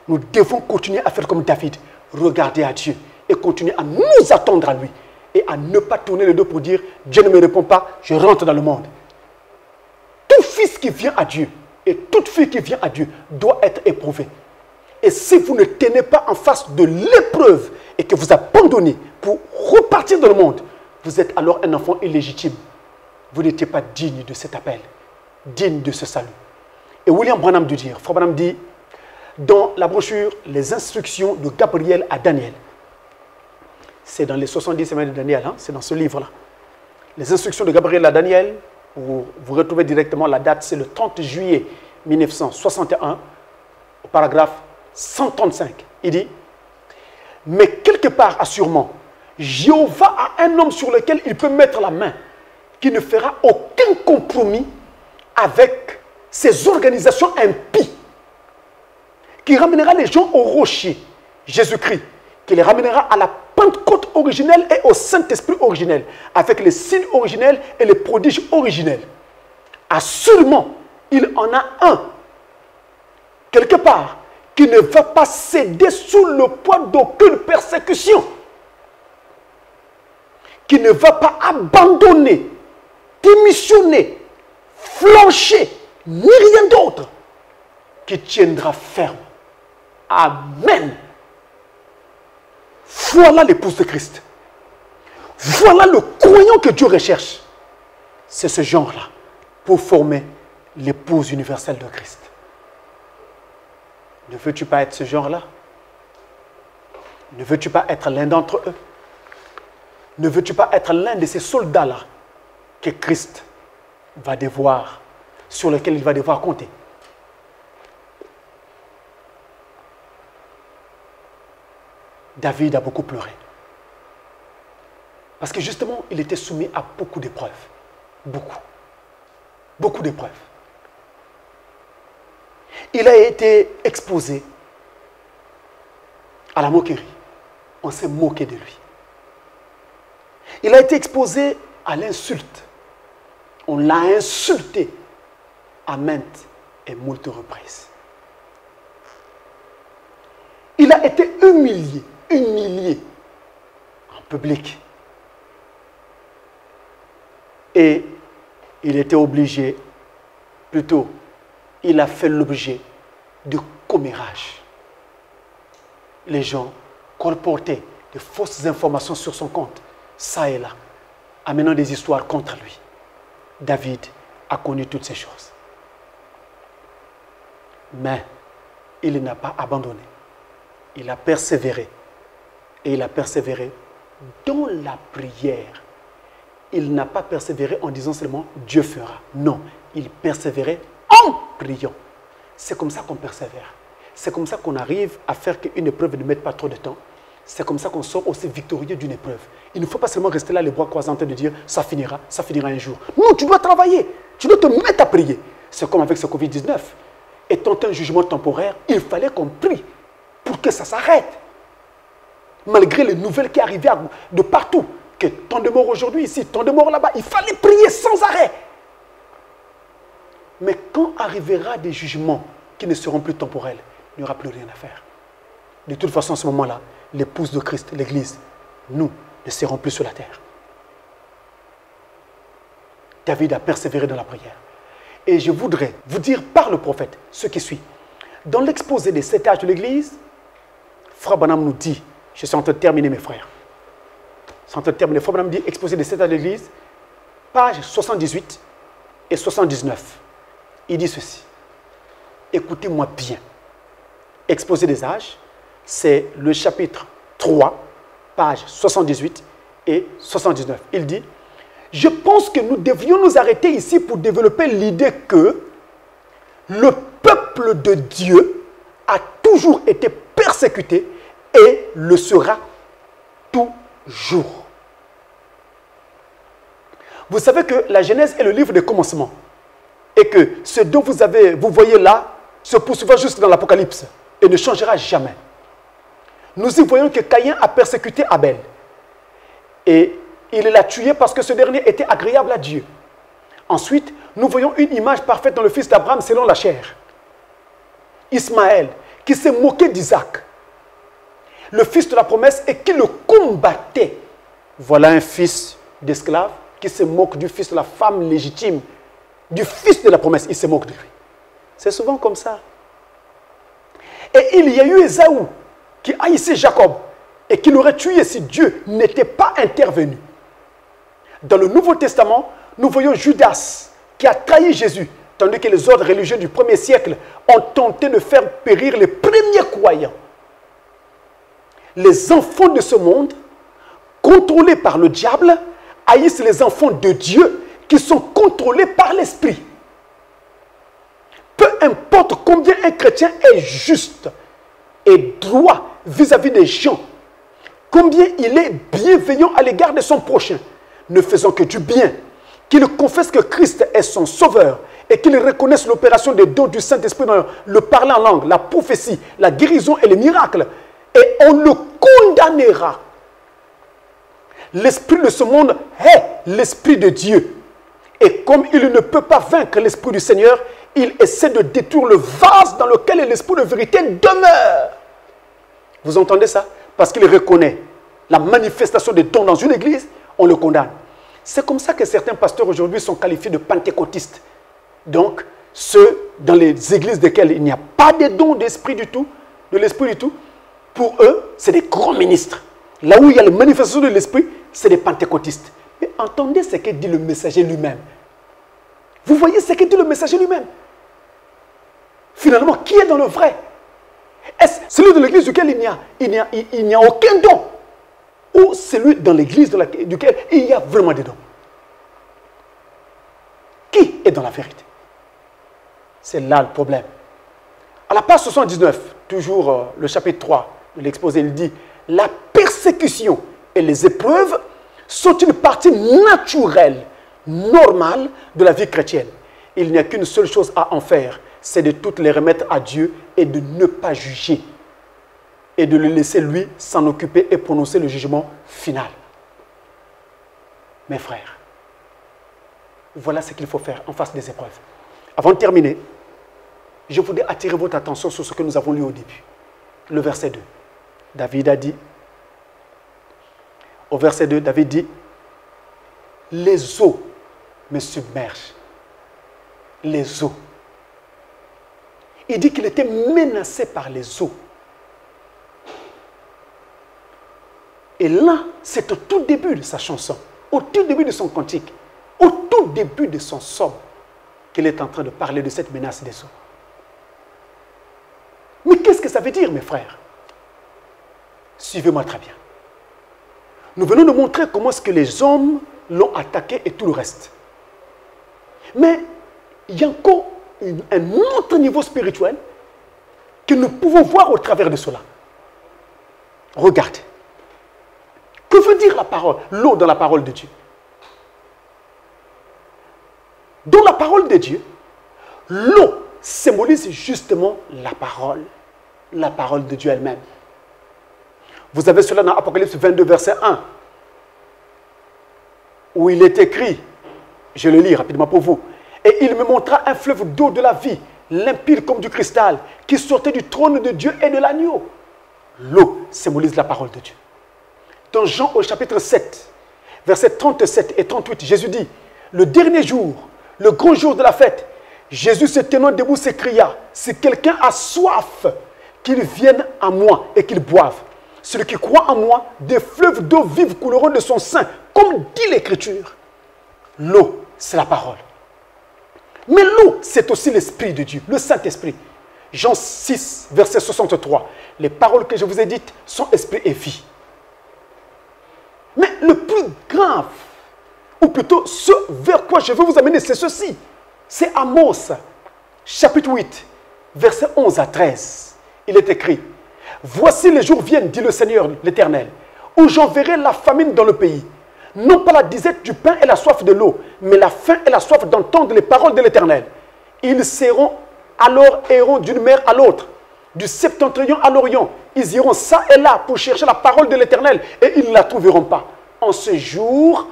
nous devons continuer à faire comme David, regarder à Dieu et continuer à nous attendre à lui et à ne pas tourner le dos pour dire « Dieu ne me répond pas, je rentre dans le monde ». Tout fils qui vient à Dieu et toute fille qui vient à Dieu doit être éprouvé. Et si vous ne tenez pas en face de l'épreuve et que vous abandonnez pour repartir dans le monde, vous êtes alors un enfant illégitime. Vous n'étiez pas digne de cet appel, digne de ce salut. Et William Branham de dire, Frère Branham dit, dans la brochure « Les instructions de Gabriel à Daniel », c'est dans les 70 semaines de Daniel, hein, c'est dans ce livre-là. Les instructions de Gabriel à Daniel, vous retrouvez directement la date, c'est le 30 juillet 1961, au paragraphe 135. Il dit, « Mais quelque part, assurément, Jéhovah a un homme sur lequel il peut mettre la main, qui ne fera aucun compromis avec ces organisations impies, qui ramènera les gens au rocher, Jésus-Christ, qui les ramènera à la Pentecôte originelle et au Saint-Esprit originel, avec les signes originels et les prodiges originels. Assurément, il en a un, quelque part, qui ne va pas céder sous le poids d'aucune persécution, qui ne va pas abandonner, démissionner, flancher, ni rien d'autre, qui tiendra ferme. Amen. Voilà l'épouse de Christ. Voilà le croyant que Dieu recherche. C'est ce genre-là pour former l'épouse universelle de Christ. Ne veux-tu pas être ce genre-là? Ne veux-tu pas être l'un d'entre eux? Ne veux-tu pas être l'un de ces soldats-là que Christ va devoir, sur lesquels il va devoir compter? David a beaucoup pleuré. Parce que justement, il était soumis à beaucoup d'épreuves. Beaucoup. Beaucoup d'épreuves. Il a été exposé à la moquerie. On s'est moqué de lui. Il a été exposé à l'insulte. On l'a insulté à maintes et moult reprises. Il a été humilié en public. Et il était obligé, plutôt, il a fait l'objet de commérages. Les gens colportaient de fausses informations sur son compte, ça et là, amenant des histoires contre lui. David a connu toutes ces choses. Mais il n'a pas abandonné. Il a persévéré. Et il a persévéré dans la prière. Il n'a pas persévéré en disant seulement « Dieu fera ». Non, il persévérait en priant. C'est comme ça qu'on persévère. C'est comme ça qu'on arrive à faire qu'une épreuve ne mette pas trop de temps. C'est comme ça qu'on sort aussi victorieux d'une épreuve. Il ne faut pas seulement rester là les bras croisés en train de dire « ça finira un jour ». Non, tu dois travailler. Tu dois te mettre à prier. C'est comme avec ce Covid-19. Étant un jugement temporaire, il fallait qu'on prie pour que ça s'arrête. Malgré les nouvelles qui arrivaient de partout, que tant de morts aujourd'hui ici, tant de morts là-bas, il fallait prier sans arrêt. Mais quand arrivera des jugements qui ne seront plus temporels, il n'y aura plus rien à faire. De toute façon, à ce moment-là, l'épouse de Christ, l'Église, nous ne serons plus sur la terre. David a persévéré dans la prière. Et je voudrais vous dire par le prophète ce qui suit. Dans l'exposé des 7 âges de l'Église, Frère Branham nous dit, je suis en train de terminer mes frères, je suis en train de terminer, Frère Branham dit, exposé des 7 âges de l'Église, page 78 et 79. Il dit ceci, écoutez-moi bien. Exposé des âges, c'est le chapitre 3, page 78 et 79. Il dit, je pense que nous devrions nous arrêter ici pour développer l'idée que le peuple de Dieu a toujours été persécuté et le sera toujours. Vous savez que la Genèse est le livre des commencements et que ce dont vous voyez là se poursuivra juste dans l'Apocalypse et ne changera jamais. Nous y voyons que Caïn a persécuté Abel et il l'a tué parce que ce dernier était agréable à Dieu. Ensuite, nous voyons une image parfaite dans le fils d'Abraham selon la chair. Ismaël, qui s'est moqué d'Isaac, le fils de la promesse, et qui le combattait. Voilà un fils d'esclave qui se moque du fils de la femme légitime, du fils de la promesse, il se moque de lui. C'est souvent comme ça. Et il y a eu Ésaü qui haïssait Jacob et qui l'aurait tué si Dieu n'était pas intervenu. Dans le Nouveau Testament, nous voyons Judas qui a trahi Jésus, tandis que les ordres religieux du 1er siècle ont tenté de faire périr les premiers croyants. Les enfants de ce monde, contrôlés par le diable, haïssent les enfants de Dieu qui sont contrôlés par l'Esprit. Peu importe combien un chrétien est juste et droit vis-à-vis des gens, combien il est bienveillant à l'égard de son prochain, ne faisant que du bien, qu'il confesse que Christ est son sauveur et qu'il reconnaisse l'opération des dons du Saint-Esprit dans le parler en langue, la prophétie, la guérison et les miracles, et on le condamnera. L'esprit de ce monde est l'esprit de Dieu. Et comme il ne peut pas vaincre l'esprit du Seigneur, il essaie de détruire le vase dans lequel l'esprit de vérité demeure. Vous entendez ça? Parce qu'il reconnaît la manifestation des dons dans une église, on le condamne. C'est comme ça que certains pasteurs aujourd'hui sont qualifiés de pentecôtistes. Donc, ceux dans les églises desquelles il n'y a pas de dons d'esprit du tout, de l'esprit du tout, pour eux, c'est des grands ministres. Là où il y a les manifestations de l'esprit, c'est des pentecôtistes. Mais entendez ce que dit le messager lui-même. Vous voyez ce que dit le messager lui-même. Finalement, qui est dans le vrai? Est-ce celui de l'église duquel il n'y a aucun don? Ou celui dans l'église duquel il y a vraiment des dons? Qui est dans la vérité? C'est là le problème. À la page 79, toujours le chapitre 3 de l'exposé, il dit « La persécution et les épreuves sont une partie naturelle, normale de la vie chrétienne. Il n'y a qu'une seule chose à en faire, c'est de toutes les remettre à Dieu et de ne pas juger. Et de le laisser lui s'en occuper et prononcer le jugement final. » Mes frères, voilà ce qu'il faut faire en face des épreuves. Avant de terminer, je voudrais attirer votre attention sur ce que nous avons lu au début. Le verset 2. David a dit, au verset 2, David dit, « Les eaux me submergent. » Les eaux. Il dit qu'il était menacé par les eaux. Et là, c'est au tout début de sa chanson, au tout début de son cantique, au tout début de son psaume, qu'il est en train de parler de cette menace des eaux. Mais qu'est-ce que ça veut dire, mes frères? Suivez-moi très bien. Nous venons de montrer comment est-ce que les hommes l'ont attaqué et tout le reste. Mais il y a encore un autre niveau spirituel que nous pouvons voir au travers de cela. Regardez. Que veut dire la parole, l'eau dans la parole de Dieu? Dans la parole de Dieu, l'eau symbolise justement la parole de Dieu elle-même. Vous avez cela dans Apocalypse 22, verset 1, où il est écrit, je le lis rapidement pour vous, « Et il me montra un fleuve d'eau de la vie, limpide comme du cristal, qui sortait du trône de Dieu et de l'agneau. » L'eau symbolise la parole de Dieu. Dans Jean au chapitre 7, versets 37 et 38, Jésus dit, « Le dernier jour, le grand jour de la fête, Jésus se tenant debout s'écria, « Si quelqu'un a soif, qu'il vienne à moi et qu'il boive. Celui qui croit en moi, des fleuves d'eau vive couleront de son sein, comme dit l'Écriture. » L'eau, c'est la parole. Mais l'eau, c'est aussi l'Esprit de Dieu, le Saint-Esprit. Jean 6, verset 63. Les paroles que je vous ai dites sont esprit et vie. Mais le plus grave, ou plutôt ce vers quoi je veux vous amener, c'est ceci. C'est Amos, chapitre 8, versets 11 à 13. Il est écrit, « Voici les jours viennent, dit le Seigneur l'Éternel, où j'enverrai la famine dans le pays. Non pas la disette du pain et la soif de l'eau, mais la faim et la soif d'entendre les paroles de l'Éternel. Ils seront alors errants d'une mer à l'autre, du septentrion à l'orient. Ils iront ça et là pour chercher la parole de l'Éternel et ils ne la trouveront pas. En ce jour,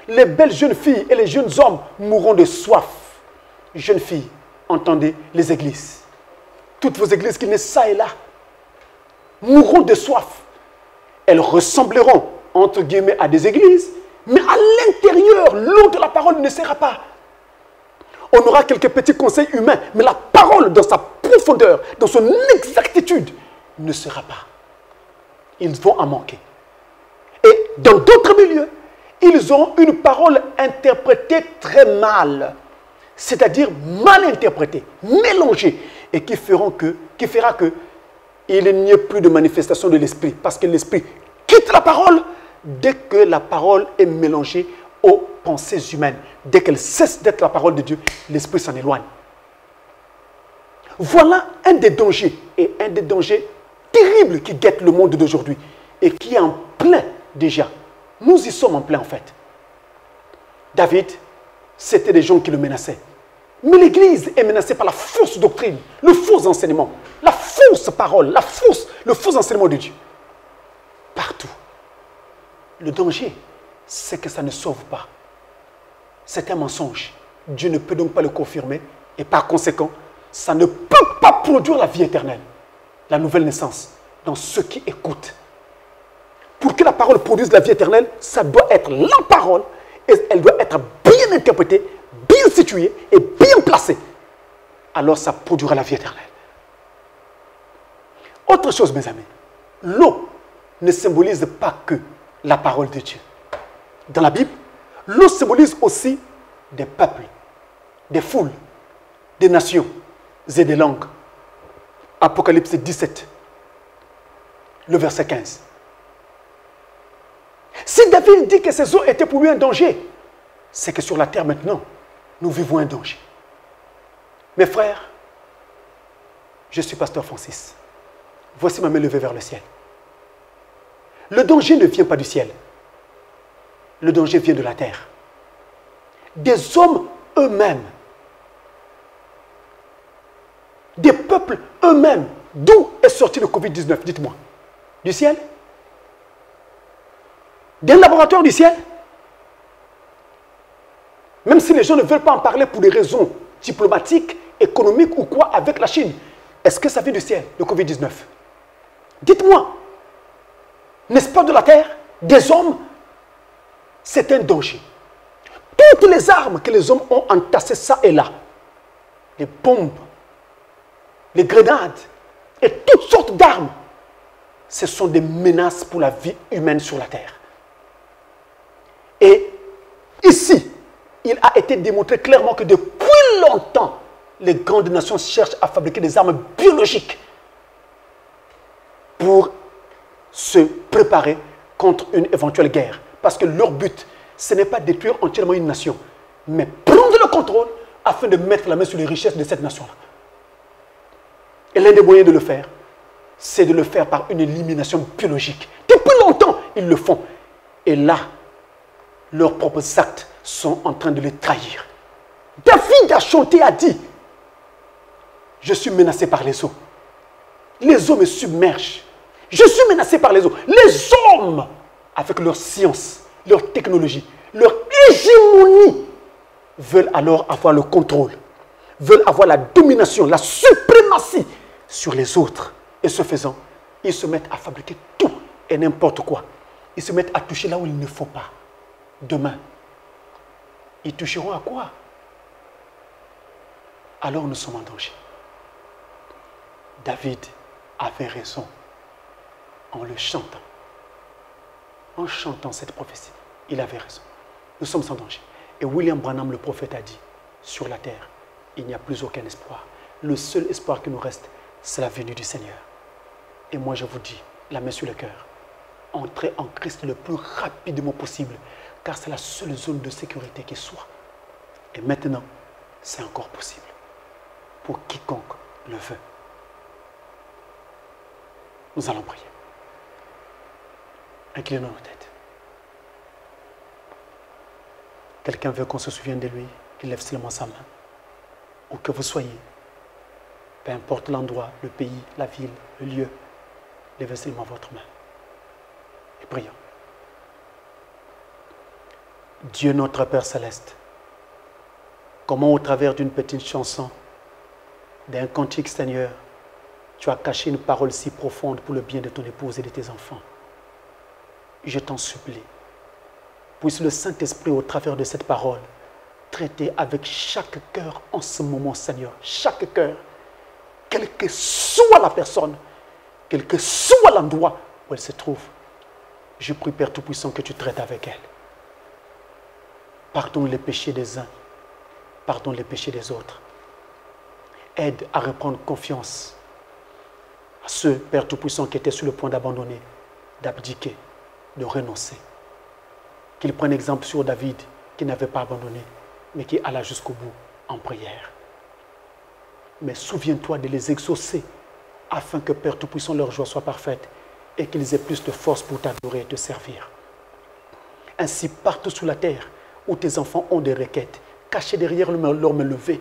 les belles jeunes filles et les jeunes hommes mourront de soif. » Jeunes filles, entendez les églises. Toutes vos églises qui naissent ça et là mourront de soif. Elles ressembleront, entre guillemets, à des églises, mais à l'intérieur, l'eau de la parole ne sera pas. On aura quelques petits conseils humains, mais la parole, dans sa profondeur, dans son exactitude, ne sera pas. Ils vont en manquer. Et dans d'autres milieux, ils auront une parole interprétée très mal, c'est-à-dire mal interprétée, mélangée, et qui fera que il n'y ait plus de manifestation de l'esprit, parce que l'esprit quitte la parole dès que la parole est mélangée aux pensées humaines. Dès qu'elle cesse d'être la parole de Dieu, l'esprit s'en éloigne. Voilà un des dangers, et un des dangers terribles qui guettent le monde d'aujourd'hui, et qui est en plein déjà. Nous y sommes en plein en fait. David, c'était des gens qui le menaçaient. Mais l'Église est menacée par la fausse doctrine, le faux enseignement, la fausse parole, le faux enseignement de Dieu. Partout. Le danger, c'est que ça ne sauve pas. C'est un mensonge. Dieu ne peut donc pas le confirmer et par conséquent, ça ne peut pas produire la vie éternelle, la nouvelle naissance dans ceux qui écoutent. Pour que la parole produise la vie éternelle, ça doit être la parole et elle doit être bien interprétée, bien située et bien placée. Alors ça produira la vie éternelle. Autre chose, mes amis, l'eau ne symbolise pas que la parole de Dieu. Dans la Bible, l'eau symbolise aussi des peuples, des foules, des nations et des langues. Apocalypse 17, le verset 15. Si David dit que ces eaux étaient pour lui un danger, c'est que sur la terre maintenant, nous vivons un danger. Mes frères, je suis pasteur Francis. Voici ma main levée vers le ciel. Le danger ne vient pas du ciel. Le danger vient de la terre. Des hommes eux-mêmes. Des peuples eux-mêmes. D'où est sorti le Covid-19, dites-moi? Du ciel? D'un laboratoire du ciel? Même si les gens ne veulent pas en parler pour des raisons diplomatiques, économiques ou quoi avec la Chine. Est-ce que ça vient du ciel, le Covid-19? Dites-moi. N'est-ce pas de la terre? Des hommes? C'est un danger. Toutes les armes que les hommes ont entassées ça et là, les bombes, les grenades et toutes sortes d'armes, ce sont des menaces pour la vie humaine sur la terre. Et ici, il a été démontré clairement que depuis longtemps, les grandes nations cherchent à fabriquer des armes biologiques pour se préparer contre une éventuelle guerre. Parce que leur but, ce n'est pas de détruire entièrement une nation, mais prendre le contrôle afin de mettre la main sur les richesses de cette nation-là. Et l'un des moyens de le faire, c'est de le faire par une élimination biologique. Depuis longtemps, ils le font. Et là, leurs propres actes sont en train de les trahir. David a chanté, a dit, je suis menacé par les eaux. Les eaux me submergent. Je suis menacé par les eaux. Les hommes, avec leur science, leur technologie, leur hégémonie, veulent alors avoir le contrôle, veulent avoir la domination, la suprématie sur les autres. Et ce faisant, ils se mettent à fabriquer tout et n'importe quoi. Ils se mettent à toucher là où il ne faut pas. Demain, ils toucheront à quoi? Alors nous sommes en danger. David avait raison en le chantant. En chantant cette prophétie, il avait raison. Nous sommes en danger. Et William Branham, le prophète, a dit, sur la terre, il n'y a plus aucun espoir. Le seul espoir qui nous reste, c'est la venue du Seigneur. Et moi, je vous dis, la main sur le cœur, entrer en Christ le plus rapidement possible, car c'est la seule zone de sécurité qui soit. Et maintenant, c'est encore possible pour quiconque le veut. Nous allons prier. Inclinons nos têtes. Quelqu'un veut qu'on se souvienne de lui, qu'il lève seulement sa main. Où que vous soyez, peu importe l'endroit, le pays, la ville, le lieu, levez seulement votre main. Et prions. Dieu notre Père Céleste, comment au travers d'une petite chanson, d'un cantique Seigneur, tu as caché une parole si profonde pour le bien de ton épouse et de tes enfants. Je t'en supplie, puisse le Saint-Esprit au travers de cette parole traiter avec chaque cœur en ce moment, Seigneur, chaque cœur, quelle que soit la personne, quel que soit l'endroit où elle se trouve. Je prie, Père Tout-Puissant, que tu traites avec elle. Pardonne les péchés des uns, pardonne les péchés des autres. Aide à reprendre confiance à ceux, Père Tout-Puissant, qui étaient sur le point d'abandonner, d'abdiquer, de renoncer. Qu'ils prennent exemple sur David, qui n'avait pas abandonné, mais qui alla jusqu'au bout en prière. Mais souviens-toi de les exaucer, afin que, Père Tout-Puissant, leur joie soit parfaite et qu'ils aient plus de force pour t'adorer et te servir. Ainsi, partout sur la terre où tes enfants ont des requêtes, cachées derrière leur main levée,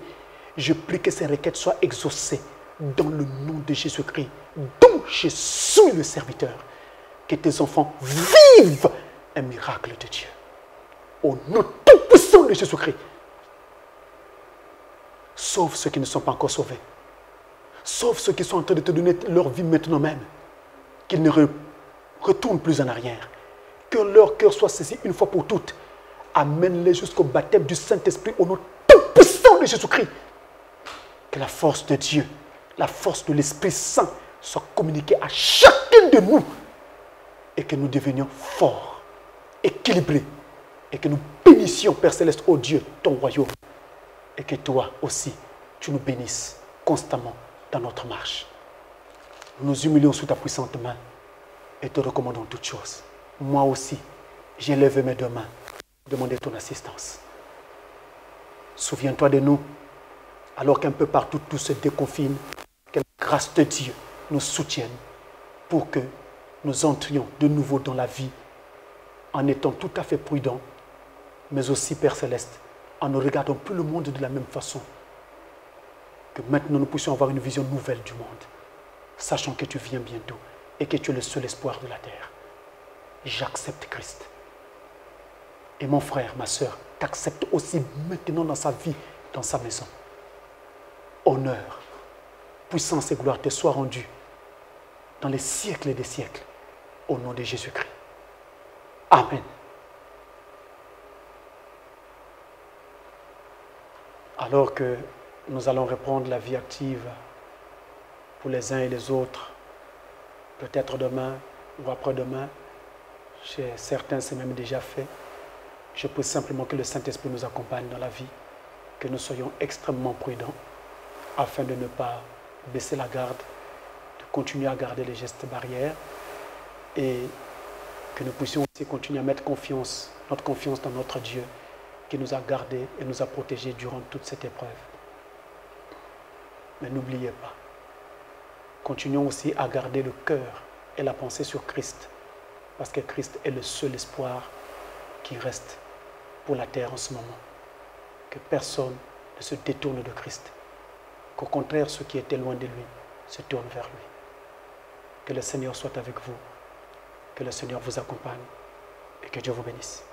je prie que ces requêtes soient exaucées dans le nom de Jésus-Christ, dont je suis le serviteur. Que tes enfants vivent un miracle de Dieu. Au nom tout-puissant de Jésus-Christ. Sauve ceux qui ne sont pas encore sauvés. Sauve ceux qui sont en train de te donner leur vie maintenant même. Qu'ils ne retournent plus en arrière. Que leur cœur soit saisi une fois pour toutes. Amène-les jusqu'au baptême du Saint-Esprit au nom tout-puissant de Jésus-Christ. Que la force de Dieu, la force de l'Esprit Saint soit communiquée à chacun de nous. Et que nous devenions forts, équilibrés. Et que nous bénissions, Père Céleste, ô Dieu, ton royaume. Et que toi aussi, tu nous bénisses constamment dans notre marche. Nous nous humilions sous ta puissante main et te recommandons toutes choses. Moi aussi, j'ai levé mes deux mains, demander ton assistance. Souviens-toi de nous, alors qu'un peu partout tout se déconfine, que la grâce de Dieu nous soutienne pour que nous entrions de nouveau dans la vie en étant tout à fait prudents, mais aussi, Père Céleste, en ne regardant plus le monde de la même façon. Que maintenant nous puissions avoir une vision nouvelle du monde, sachant que tu viens bientôt et que tu es le seul espoir de la terre. J'accepte Christ. Et mon frère, ma soeur, t'accepte aussi maintenant dans sa vie, dans sa maison. Honneur, puissance et gloire te soient rendues dans les siècles et des siècles, au nom de Jésus-Christ. Amen. Alors que nous allons reprendre la vie active pour les uns et les autres, peut-être demain ou après-demain, chez certains c'est même déjà fait. Je prie simplement que le Saint-Esprit nous accompagne dans la vie, que nous soyons extrêmement prudents afin de ne pas baisser la garde, de continuer à garder les gestes barrières et que nous puissions aussi continuer à mettre notre confiance dans notre Dieu qui nous a gardés et nous a protégés durant toute cette épreuve. Mais n'oubliez pas, continuons aussi à garder le cœur et la pensée sur Christ, parce que Christ est le seul espoir qui reste pour la terre en ce moment. Que personne ne se détourne de Christ, qu'au contraire, ceux qui étaient loin de lui se tournent vers lui. Que le Seigneur soit avec vous, que le Seigneur vous accompagne et que Dieu vous bénisse.